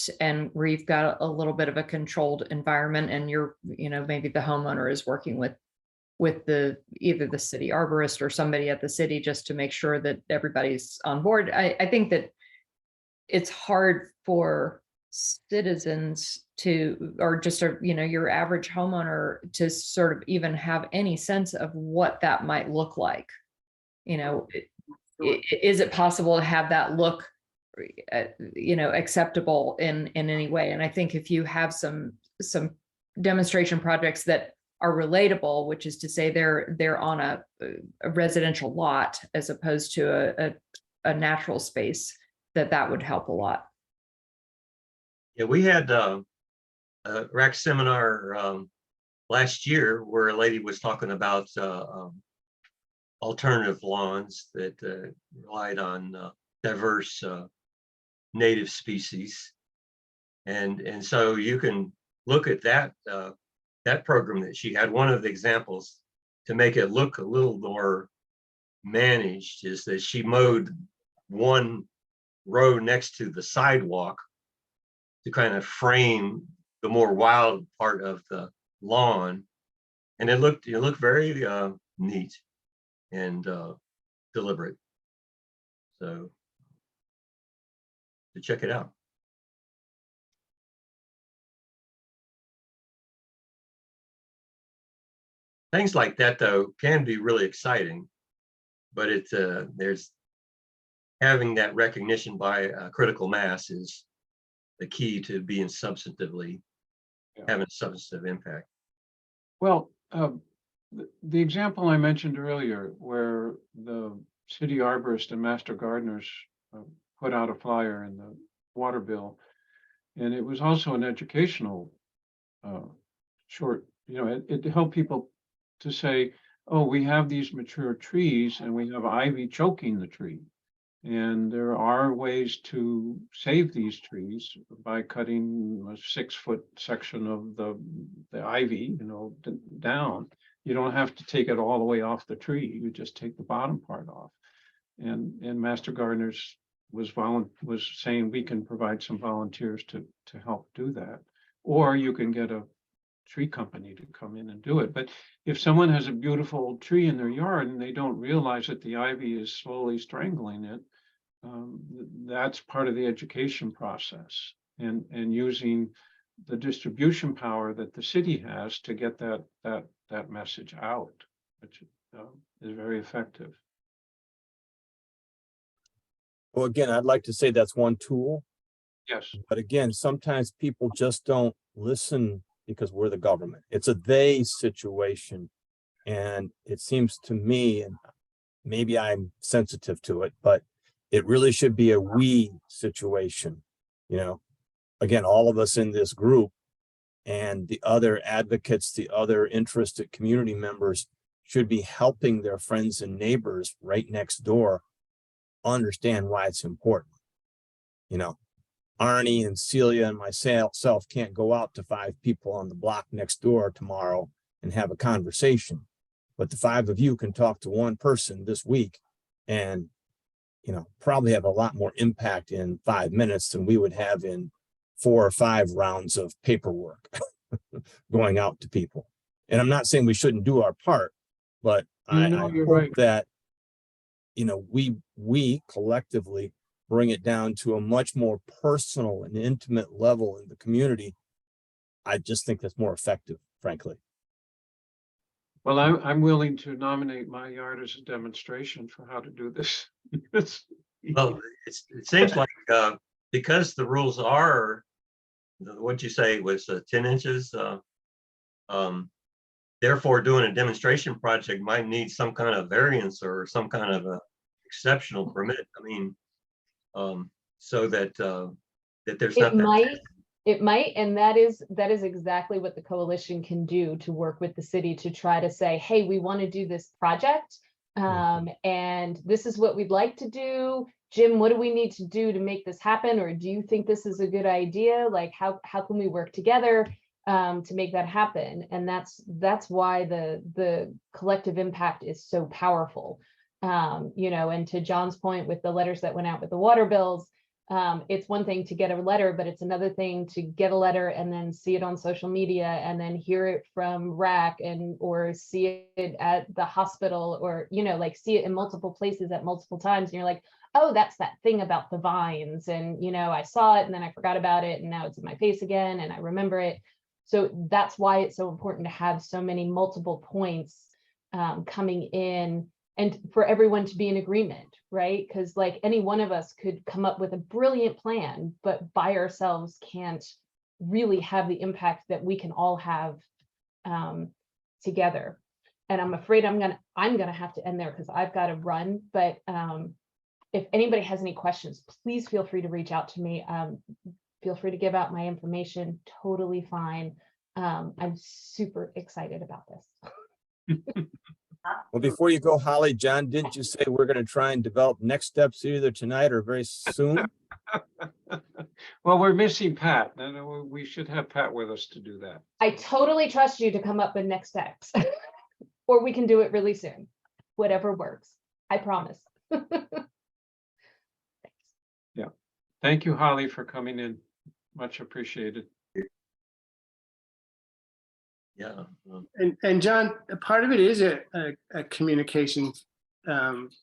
where you've got a little bit of a controlled environment, and you're, you know, maybe the homeowner is working with either the city arborist or somebody at the city just to make sure that everybody's on board. I think that it's hard for citizens to, or just you know, your average homeowner to sort of even have any sense of what that might look like. You know, is it possible to have that look, you know, acceptable in any way? And I think if you have some demonstration projects that are relatable, which is to say they're on a residential lot as opposed to a natural space, that would help a lot. Yeah, we had a RAC seminar last year where a lady was talking about alternative lawns that relied on diverse native species, and so you can look at that that program that she had. One of the examples to make it look a little more managed is that she mowed one row next to the sidewalk to kind of frame the more wild part of the lawn, and it looked very neat and deliberate. So to check it out. Things like that, though, can be really exciting, but there's having that recognition by critical mass is the key to being substantively having a substantive impact. Well, the example I mentioned earlier, where the city arborist and master gardeners put out a flyer in the water bill, and it was also an educational short, you know, it helped people to say, oh, we have these mature trees and we have ivy choking the tree. And there are ways to save these trees by cutting a 6-foot section of the ivy, you know, down. You don't have to take it all the way off the tree. You just take the bottom part off. And Master Gardeners was saying we can provide some volunteers to help do that, or you can get a tree company to come in and do it. But if someone has a beautiful tree in their yard and they don't realize that the ivy is slowly strangling it, that's part of the education process, and using the distribution power that the city has to get that message out, which is very effective. Well, again, I'd like to say that's one tool, Yes. but again, sometimes people just don't listen because we're the government. It's a they situation. And it seems to me, and maybe I'm sensitive to it, but it really should be a we situation. You know, again, all of us in this group and the other advocates, the other interested community members should be helping their friends and neighbors right next door understand why it's important. You know, Arnie and Celia and myself can't go out to 5 people on the block next door tomorrow and have a conversation, but the 5 of you can talk to one person this week and, you know, probably have a lot more impact in 5 minutes than we would have in 4 or 5 rounds of paperwork going out to people. And I'm not saying we shouldn't do our part, but I hope right. that, you know, we collectively bring it down to a much more personal and intimate level in the community. I just think that's more effective, frankly. Well, I'm willing to nominate my yard as a demonstration for how to do this. It's- Well, it seems like, because the rules are, what'd you say was 10 inches? Therefore, doing a demonstration project might need some kind of variance or some kind of a exceptional permit. I mean, so that, that there's not that. It might, and that is exactly what the coalition can do to work with the city to try to say, hey, we want to do this project. And this is what we'd like to do. Jim, what do we need to do to make this happen? Or do you think this is a good idea? Like, how can we work together to make that happen? And that's why the collective impact is so powerful. You know, and to John's point with the letters that went out with the water bills, it's one thing to get a letter, but it's another thing to get a letter and then see it on social media and then hear it from RAC or see it at the hospital, or, you know, like see it in multiple places at multiple times. And you're like, oh, that's that thing about the vines. And, you know, I saw it and then I forgot about it and now it's in my face again and I remember it. So that's why it's so important to have so many multiple points coming in and for everyone to be in agreement, right? Because like any one of us could come up with a brilliant plan, but by ourselves can't really have the impact that we can all have together. And I'm afraid I'm gonna have to end there because I've got to run. But if anybody has any questions, please feel free to reach out to me. Feel free to give out my information. Totally fine. I'm super excited about this. Well, before you go, Holly, John, didn't you say we're going to try and develop next steps either tonight or very soon? Well, we're missing Pat. And we should have Pat with us to do that. I totally trust you to come up with next steps. Or we can do it really soon. Whatever works. I promise. Yeah. Thank you, Holly, for coming in. Much appreciated. Yeah. And John, a part of it is a communication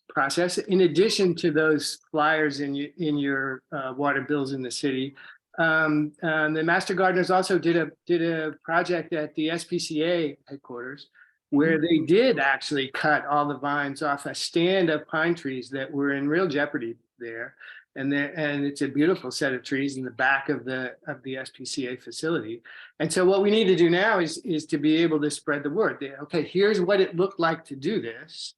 process. In addition to those flyers in your water bills in the city, the Master Gardeners also did a project at the SPCA headquarters where they did actually cut all the vines off a stand of pine trees that were in real jeopardy there. And it's a beautiful set of trees in the back of the SPCA facility. And so what we need to do now is to be able to spread the word. Okay, here's what it looked like to do this.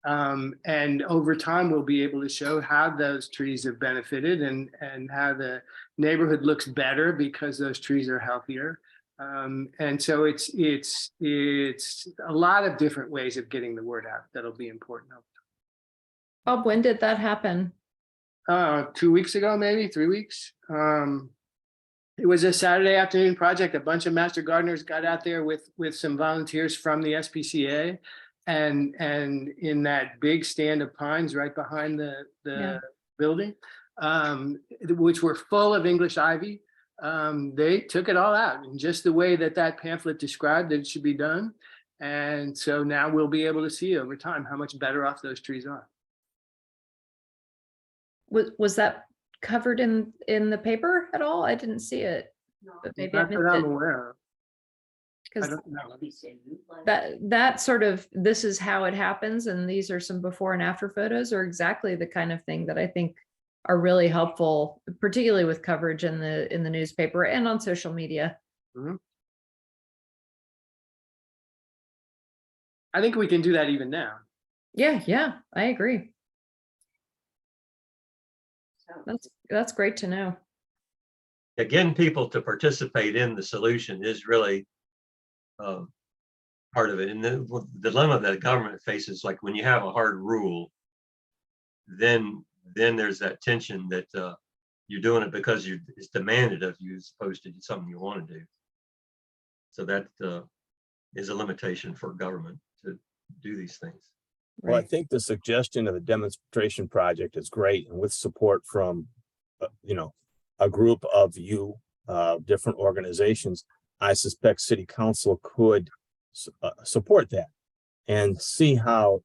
And over time, we'll be able to show how those trees have benefited and how the neighborhood looks better because those trees are healthier. And so it's a lot of different ways of getting the word out that'll be important. Bob, when did that happen? 2 weeks ago, maybe 3 weeks. It was a Saturday afternoon project. A bunch of Master Gardeners got out there with some volunteers from the SPCA, and in that big stand of pines right behind the building, which were full of English ivy. They took it all out in just the way that pamphlet described that it should be done. And so now we'll be able to see over time how much better off those trees are. Was that covered in the paper at all? I didn't see it, but maybe I Not missed that I'm it. aware of. I Because don't know. that sort of, this is how it happens, and these are some before and after photos, are exactly the kind of thing that I think are really helpful, particularly with coverage in the newspaper and on social media. Mhm. I think we can do that even now. Yeah, I agree. That's great to know. Again, people to participate in the solution is really part of it. And the dilemma that government faces, like when you have a hard rule, then there's that tension that you're doing it because it's demanded of you as opposed to something you want to do. So that is a limitation for government to do these things. Well, I Right. think the suggestion of the demonstration project is great, and with support from, a group of different organizations, I suspect City Council could support that and see how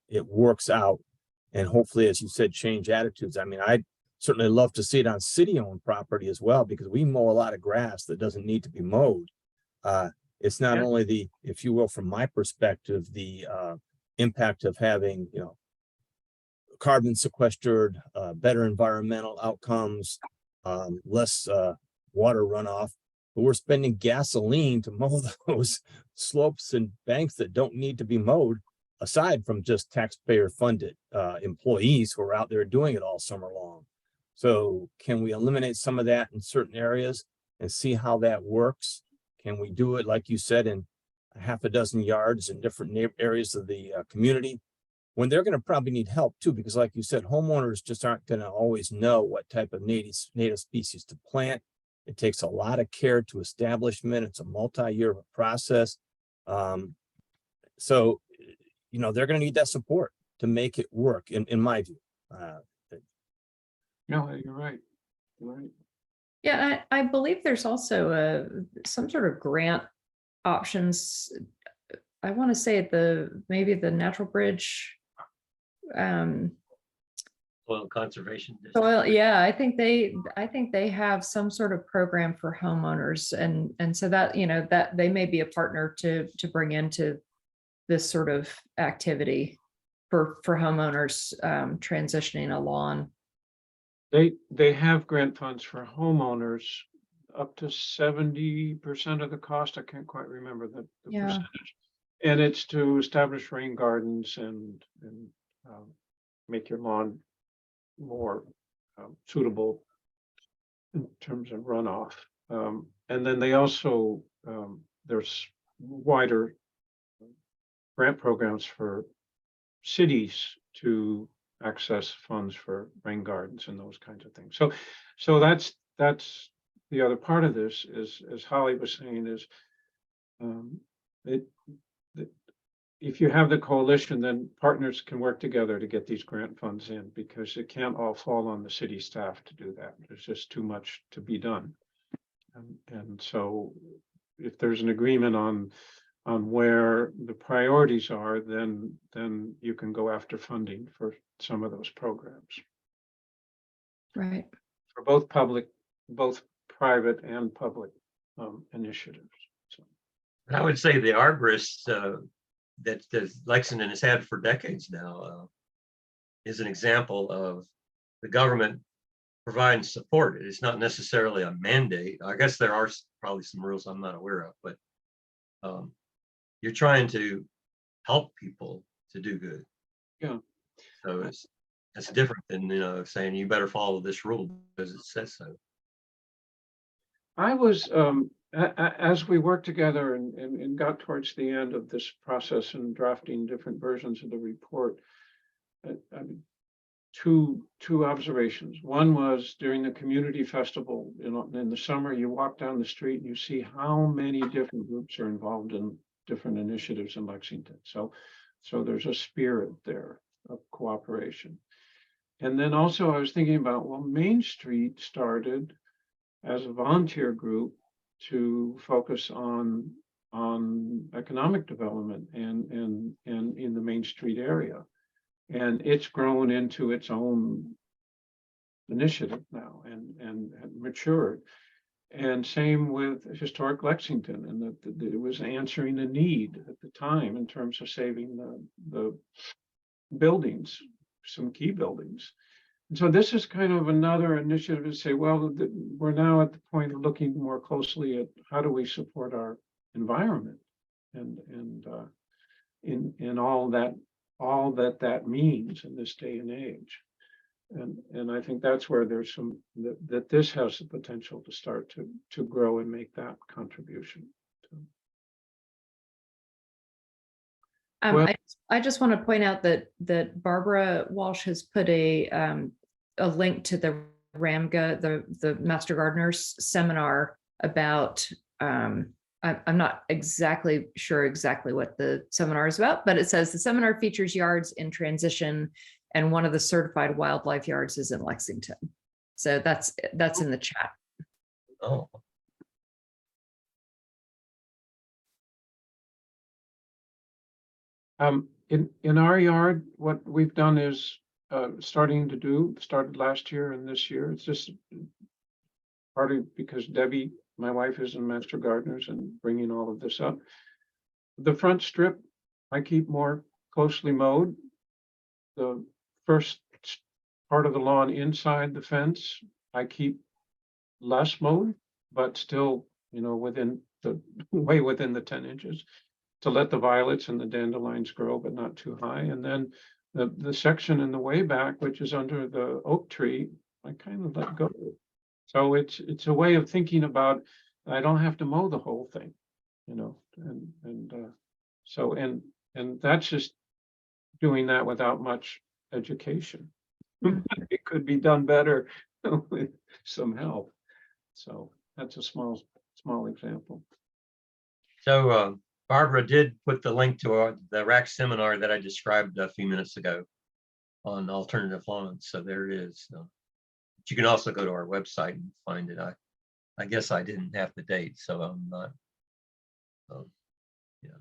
it works out, and hopefully, as you said, change attitudes. I mean, I'd certainly love to see it on city-owned property as well, because we mow a lot of grass that doesn't need to be mowed. It's not Yeah. only the, if you will, from my perspective, the impact of having, carbon sequestered, better environmental outcomes, less water runoff, but we're spending gasoline to mow those slopes and banks that don't need to be mowed, aside from just taxpayer funded employees who are out there doing it all summer long. So can we eliminate some of that in certain areas and see how that works? Can we do it, like you said, in a half a dozen yards in different areas of the community, when they're going to probably need help too, because like you said, homeowners just aren't going to always know what type of native species to plant. It takes a lot of care to establishment. It's a multi-year process. So, they're going to need that support to make it work, in my view. No, you're right. You're right. Yeah, I believe there's also some sort of grant options. I want to say maybe the Natural Bridge. Soil conservation. District. Soil, yeah, I think they have some sort of program for homeowners, and so that that they may be a partner to bring into this sort of activity for homeowners transitioning a lawn. They have grant funds for homeowners up to 70% of the cost. I can't quite remember the Yeah. percentage. And it's to establish rain gardens and make your lawn more suitable in terms of runoff. And then they also, there's wider grant programs for cities to access funds for rain gardens and those kinds of things. So that's the other part of this is, as Holly was saying, is if you have the coalition, then partners can work together to get these grant funds in, because it can't all fall on the city staff to do that. There's just too much to be done. And so if there's an agreement on where the priorities are, then you can go after funding for some of those programs. Right. For both private and public initiatives. So. And I would say the arborists that Lexington has had for decades now is an example of the government providing support. It's not necessarily a mandate. I guess there are probably some rules I'm not aware of, but you're trying to help people to do good. Yeah. So it's different than saying you better follow this rule because it says so. I was as we worked together and got towards the end of this process and drafting different versions of the report, two observations. One was during the community festival in the summer, you walk down the street and you see how many different groups are involved in different initiatives in Lexington. So there's a spirit there of cooperation. And then also I was thinking about, well, Main Street started as a volunteer group to focus on economic development and in the Main Street area. And it's grown into its own initiative now and matured. And same with Historic Lexington, and that it was answering a need at the time in terms of saving the buildings, some key buildings. And so this is kind of another initiative to say, well, we're now at the point of looking more closely at how do we support our environment and in all that means in this day and age. And I think that's where there's some that this has the potential to start to grow and make that contribution. Well- I just want to point out that Barbara Walsh has put a link to the RAMGA, the Master Gardeners seminar about, I'm not exactly sure exactly what the seminar is about, but it says the seminar features yards in transition and one of the certified wildlife yards is in Lexington. So that's in the chat. Oh. In our yard, what we've done is started last year and this year. It's just partly because Debbie My wife is a master gardeners and bringing all of this up. The front strip, I keep more closely mowed. The first part of the lawn inside the fence, I keep less mowed, but still, within the, way within the 10 inches to let the violets and the dandelions grow, but not too high. And then the section in the way back, which is under the oak tree, I kind of let go. So it's a way of thinking about, I don't have to mow the whole thing, and that's just doing that without much education. It could be done better with some help. So that's a small example. So Barbara did put the link to the RAC seminar that I described a few minutes ago on alternative lawns. So there it is. But you can also go to our website and find it. I guess I didn't have the date, so I'm not. Yeah.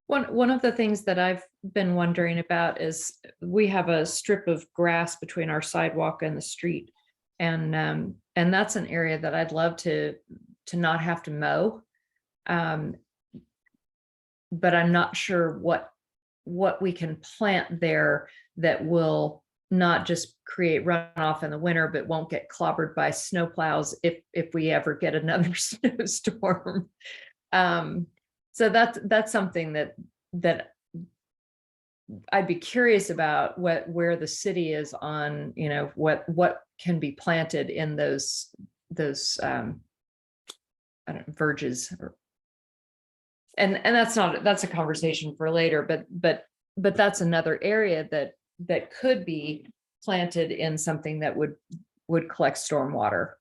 One of the things that I've been wondering about is we have a strip of grass between our sidewalk and the street. And that's an area that I'd love to not have to mow. But I'm not sure what we can plant there that will not just create runoff in the winter, but won't get clobbered by snowplows if we ever get another snowstorm. So that's something that I'd be curious about where the city is on, what can be planted in those I don't know, verges and that's a conversation for later, but that's another area that could be planted in something that would collect stormwater.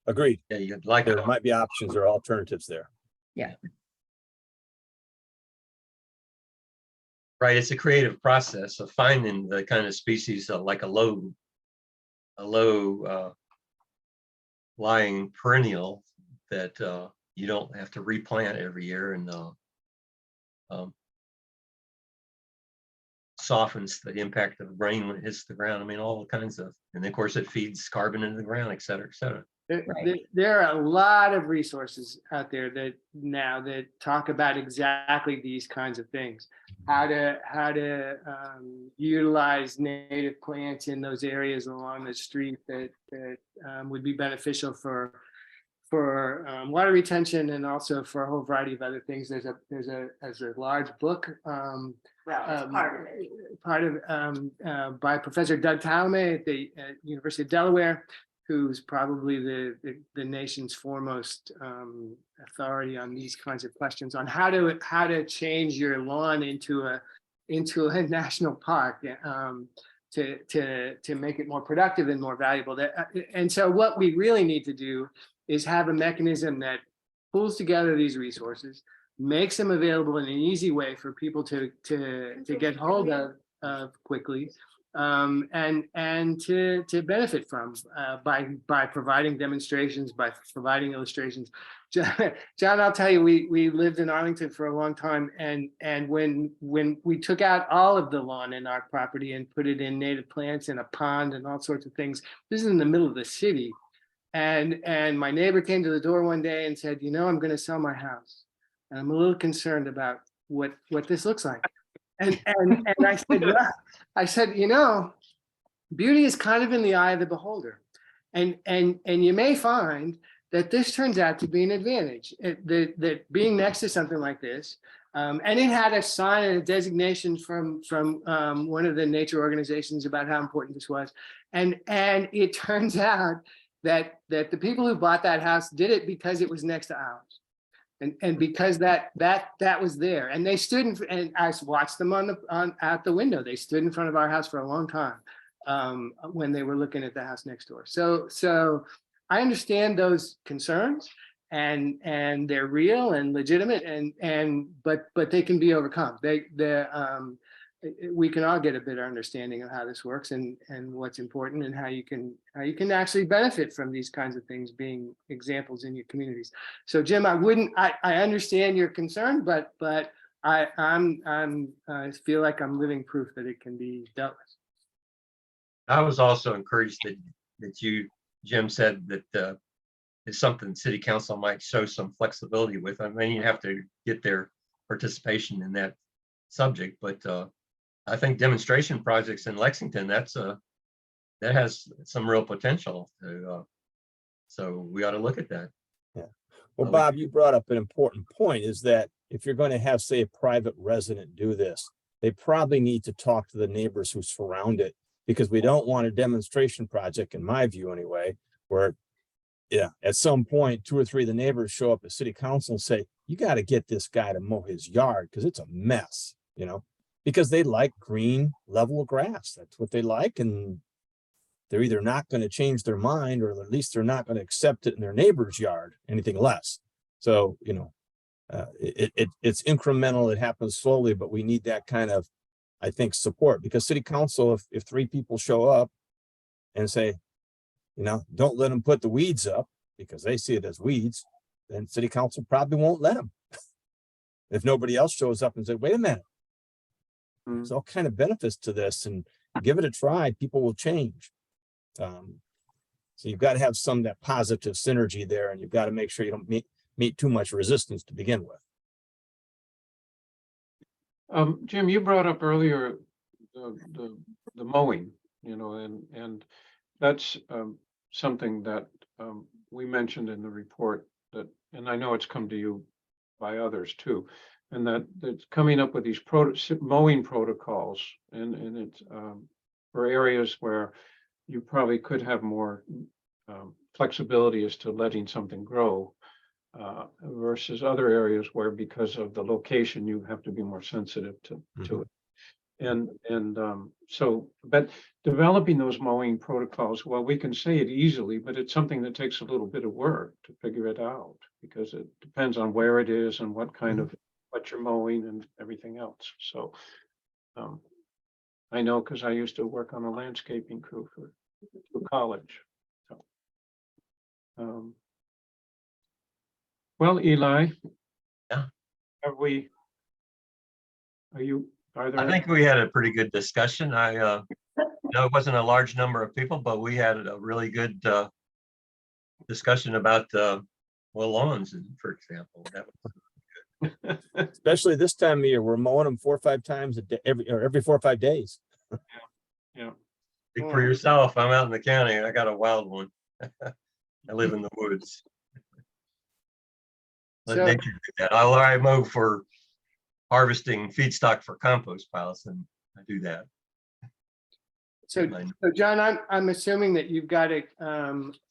Agreed. Yeah, you'd like There to. might be options or alternatives there. Yeah. Right, it's a creative process of finding the kind of species like a low lying perennial that you don't have to replant every year, and softens the impact of rain when it hits the ground. I mean, all kinds of, and of course it feeds carbon into the ground, et cetera, et cetera. There are a lot of resources out there that talk about exactly these kinds of things, how to utilize native plants in those areas along the street that would be beneficial for water retention and also for a whole variety of other things. There's a large book by Professor Doug Talmay at the University of Delaware, who's probably the nation's foremost authority on these kinds of questions, on how to change your lawn into a national park to make it more productive and more valuable. And so what we really need to do is have a mechanism that pulls together these resources, makes them available in an easy way for people to get hold of quickly, and to benefit from by providing demonstrations, by providing illustrations. John, I'll tell you, we lived in Arlington for a long time, and when we took out all of the lawn in our property and put it in native plants and a pond and all sorts of things, this is in the middle of the city, and my neighbor came to the door one day and said, I'm going to sell my house, and I'm a little concerned about what this looks like. And I said, beauty is kind of in the eye of the beholder, and you may find that this turns out to be an advantage. That being next to something like this, and it had a sign and a designation from one of the nature organizations about how important this was, and it turns out that the people who bought that house did it because it was next to ours. And because that was there, and they stood and I watched them out the window. They stood in front of our house for a long time when they were looking at the house next door. So I understand those concerns, and they're real and legitimate, but they can be overcome. We can all get a better understanding of how this works and what's important, and how you can actually benefit from these kinds of things being examples in your communities. So Jim, I understand your concern, but I feel like I'm living proof that it can be dealt with. I was also encouraged that you, Jim, said that it's something city council might show some flexibility with. I mean, you have to get their participation in that subject, but I think demonstration projects in Lexington, that has some real potential to, so we ought to look at that. Yeah. Well, Bob, you brought up an important point, is that if you're going to have, say, a private resident do this, they probably need to talk to the neighbors who surround it, because we don't want a demonstration project, in my view anyway, where, yeah, at some point, 2 or 3 of the neighbors show up at city council and say, you got to get this guy to mow his yard because it's a mess, you know, because they like green, level grass. That's what they like. And they're either not going to change their mind, or at least they're not going to accept it in their neighbor's yard, anything less. So, you know, it's incremental. It happens slowly, but we need that kind of, I think, support, because city council, if 3 people show up and say, you know, don't let them put the weeds up because they see it as weeds, then city council probably won't let them. If nobody else shows up and say, wait a minute, there's all kind of benefits to this, and give it a try, people will change. So you've got to have some of that positive synergy there, and you've got to make sure you don't meet too much resistance to begin with. Jim, you brought up earlier the mowing, you know, and that's something that we mentioned in the report, that, and I know it's come to you by others too, and that it's coming up with these mowing protocols, and it's for areas where you probably could have more flexibility as to letting something grow, versus other areas where, because of the location, you have to be more sensitive to it. And so, but developing those mowing protocols, well, we can say it easily, but it's something that takes a little bit of work to figure it out, because it depends on where it is and what kind of, what you're mowing and everything else. So I know, because I used to work on a landscaping crew for college. So, well, Eli. Yeah. Are there? I think we had a pretty good discussion. No, it wasn't a large number of people, but we had a really good discussion about lawns, for example. That was good. Especially this time of year, we're mowing them 4 or 5 times a day, every 4 or 5 days. Yeah. Speak for yourself. I'm out in the county and I got a wild one. I live in the woods. Let nature do that. I mow for harvesting feedstock for compost piles, and I do that. So John, I'm assuming that you've got a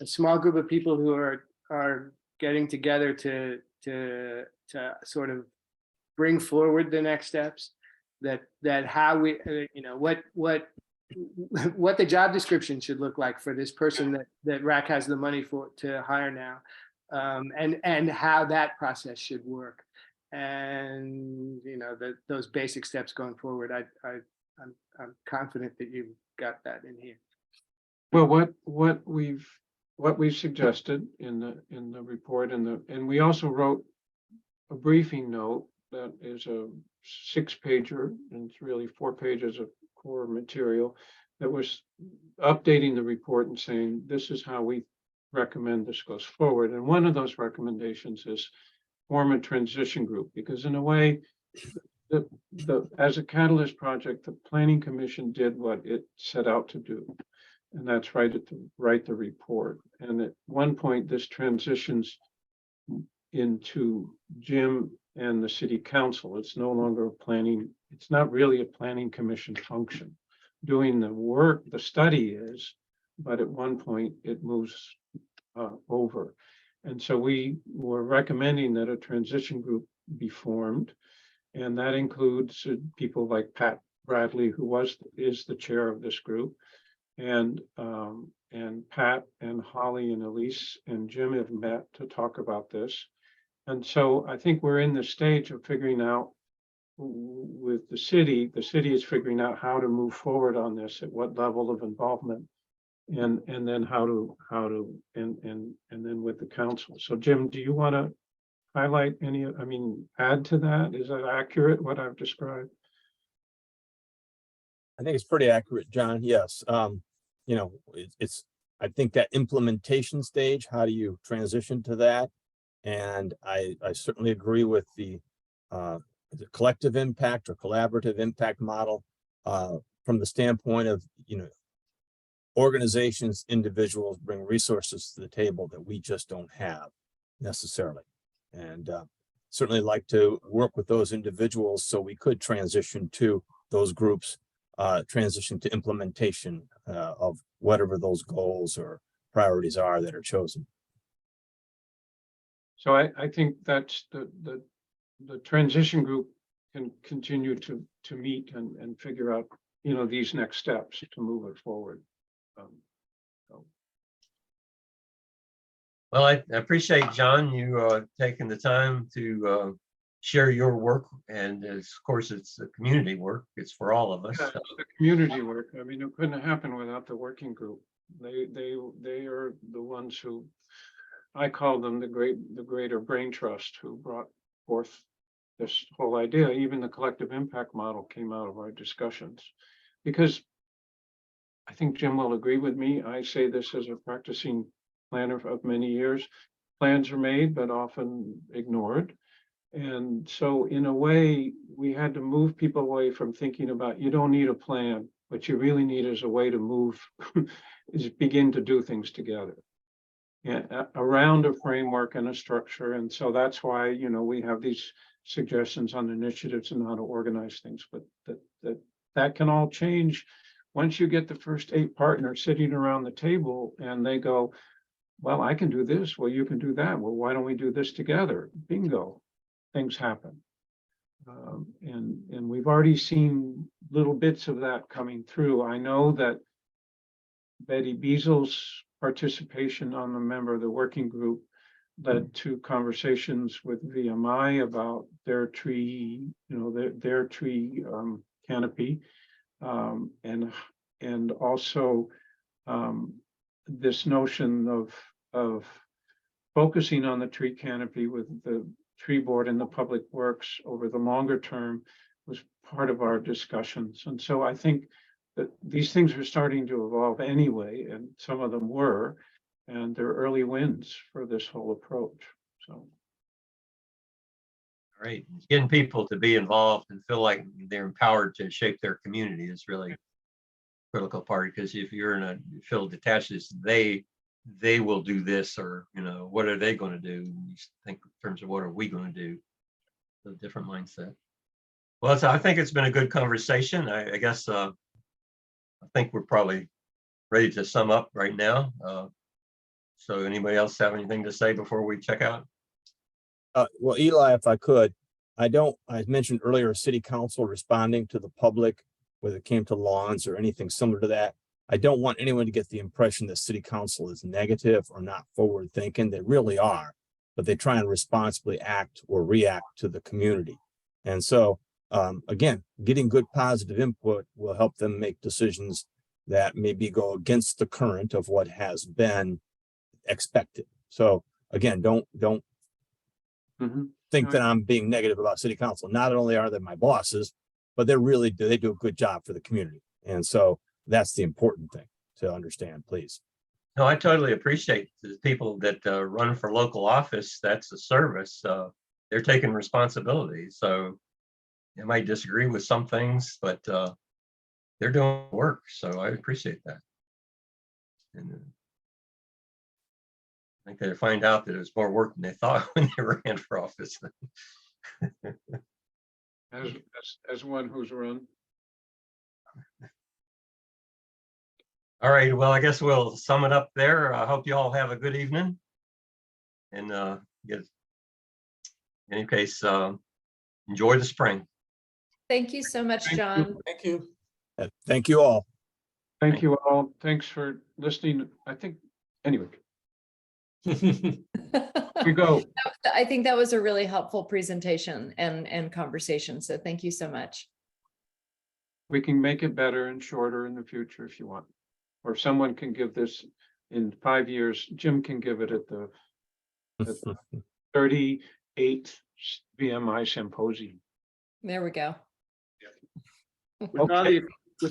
small group of people who are getting together to sort of bring forward the next steps, that how we, you know, what the job description should look like for this person that RAC has the money to hire now, and how that process should work, and you know, those basic steps going forward. I'm confident that you've got that in here. Well, what we've suggested in the report, and we also wrote a briefing note that is a 6-pager, and it's really 4 pages of core material that was updating the report and saying, this is how we recommend this goes forward. And one of those recommendations is form a transition group, because in a way, as a catalyst project, the Planning Commission did what it set out to do, and that's write the report. And at one point, this transitions into Jim and the city council. It's no longer it's not really a planning commission function. Doing the work, the study is, but at one point it moves over. And so we were recommending that a transition group be formed. And that includes people like Pat Bradley, who is the chair of this group. And Pat and Holly and Elise and Jim have met to talk about this. And so I think we're in the stage of figuring out with the city is figuring out how to move forward on this, at what level of involvement, and then and then with the council. So Jim, do you want to highlight add to that? Is that accurate, what I've described? I think it's pretty accurate, John. Yes. you know, I think that implementation stage, how do you transition to that? And I certainly agree with the collective impact or collaborative impact model from the standpoint of, you know, organizations, individuals bring resources to the table that we just don't have necessarily. And certainly like to work with those individuals so we could transition to those groups, transition to implementation of whatever those goals or priorities are that are chosen. So I think that's the transition group can continue to meet and figure out, you know, these next steps to move it forward. Well, I appreciate, John, you taking the time to share your work, and of course, it's a community work. It's for all of us. Yeah, it's the community work. I mean, it couldn't happen without the working group. They are the ones who, I call them the greater brain trust, who brought forth this whole idea. Even the collective impact model came out of our discussions, because I think Jim will agree with me. I say this as a practicing planner of many years. Plans are made, but often ignored. And so in a way, we had to move people away from thinking about, you don't need a plan. What you really need is a way to move, is begin to do things together. And around a framework and a structure. And so that's why, you know, we have these suggestions on initiatives and how to organize things, but that can all change once you get the first 8 partners sitting around the table and they go, well, I can do this. Well, you can do that. Well, why don't we do this together? Bingo, things happen. And we've already seen little bits of that coming through. I know that Betty Beasel's participation on the member of the working group led to conversations with VMI about their tree, you know, their tree canopy, and also this notion of focusing on the tree canopy with the tree board and the public works over the longer term was part of our discussions. And so I think that these things are starting to evolve anyway, and some of them were, and they're early wins for this whole approach. So. Great. Getting people to be involved and feel like they're empowered to shape their community is really a critical part, because if you're in a feel detached, they will do this, or, you know, what are they going to do? You think in terms of what are we going to do? A different mindset. Well, so I think it's been a good conversation. I guess I think we're probably ready to sum up right now. So anybody else have anything to say before we check out? Well, Eli, if I could, I mentioned earlier, city council responding to the public, whether it came to lawns or anything similar to that. I don't want anyone to get the impression that city council is negative or not forward thinking. They really are, but they try and responsibly act or react to the community. And so, again, getting good positive input will help them make decisions that maybe go against the current of what has been expected. So again, don't think that I'm being negative about city council. Not only are they my bosses, but they do a good job for the community. And so that's the important thing to understand, please. No, I totally appreciate the people that run for local office. That's a service. They're taking responsibility. So they might disagree with some things, but they're doing work. So I appreciate that. And I think they find out that it was more work than they thought when they ran for office. As one who's run. All right, well, I guess we'll sum it up there. I hope you all have a good evening. And in any case, enjoy the spring. Thank you so much, John. Thank you. Thank you all. Thank you all. Thanks for listening. I think, anyway. We go. I think that was a really helpful presentation and conversation. So thank you so much. We can make it better and shorter in the future if you want. Or someone can give this in 5 years. Jim can give it at the 38th VMI symposium. There we go. With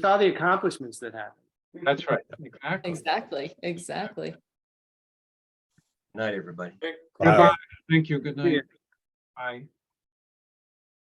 all the accomplishments that happen. That's right, exactly. Exactly, exactly. Night, everybody. Goodbye. Thank you. Good night. Bye.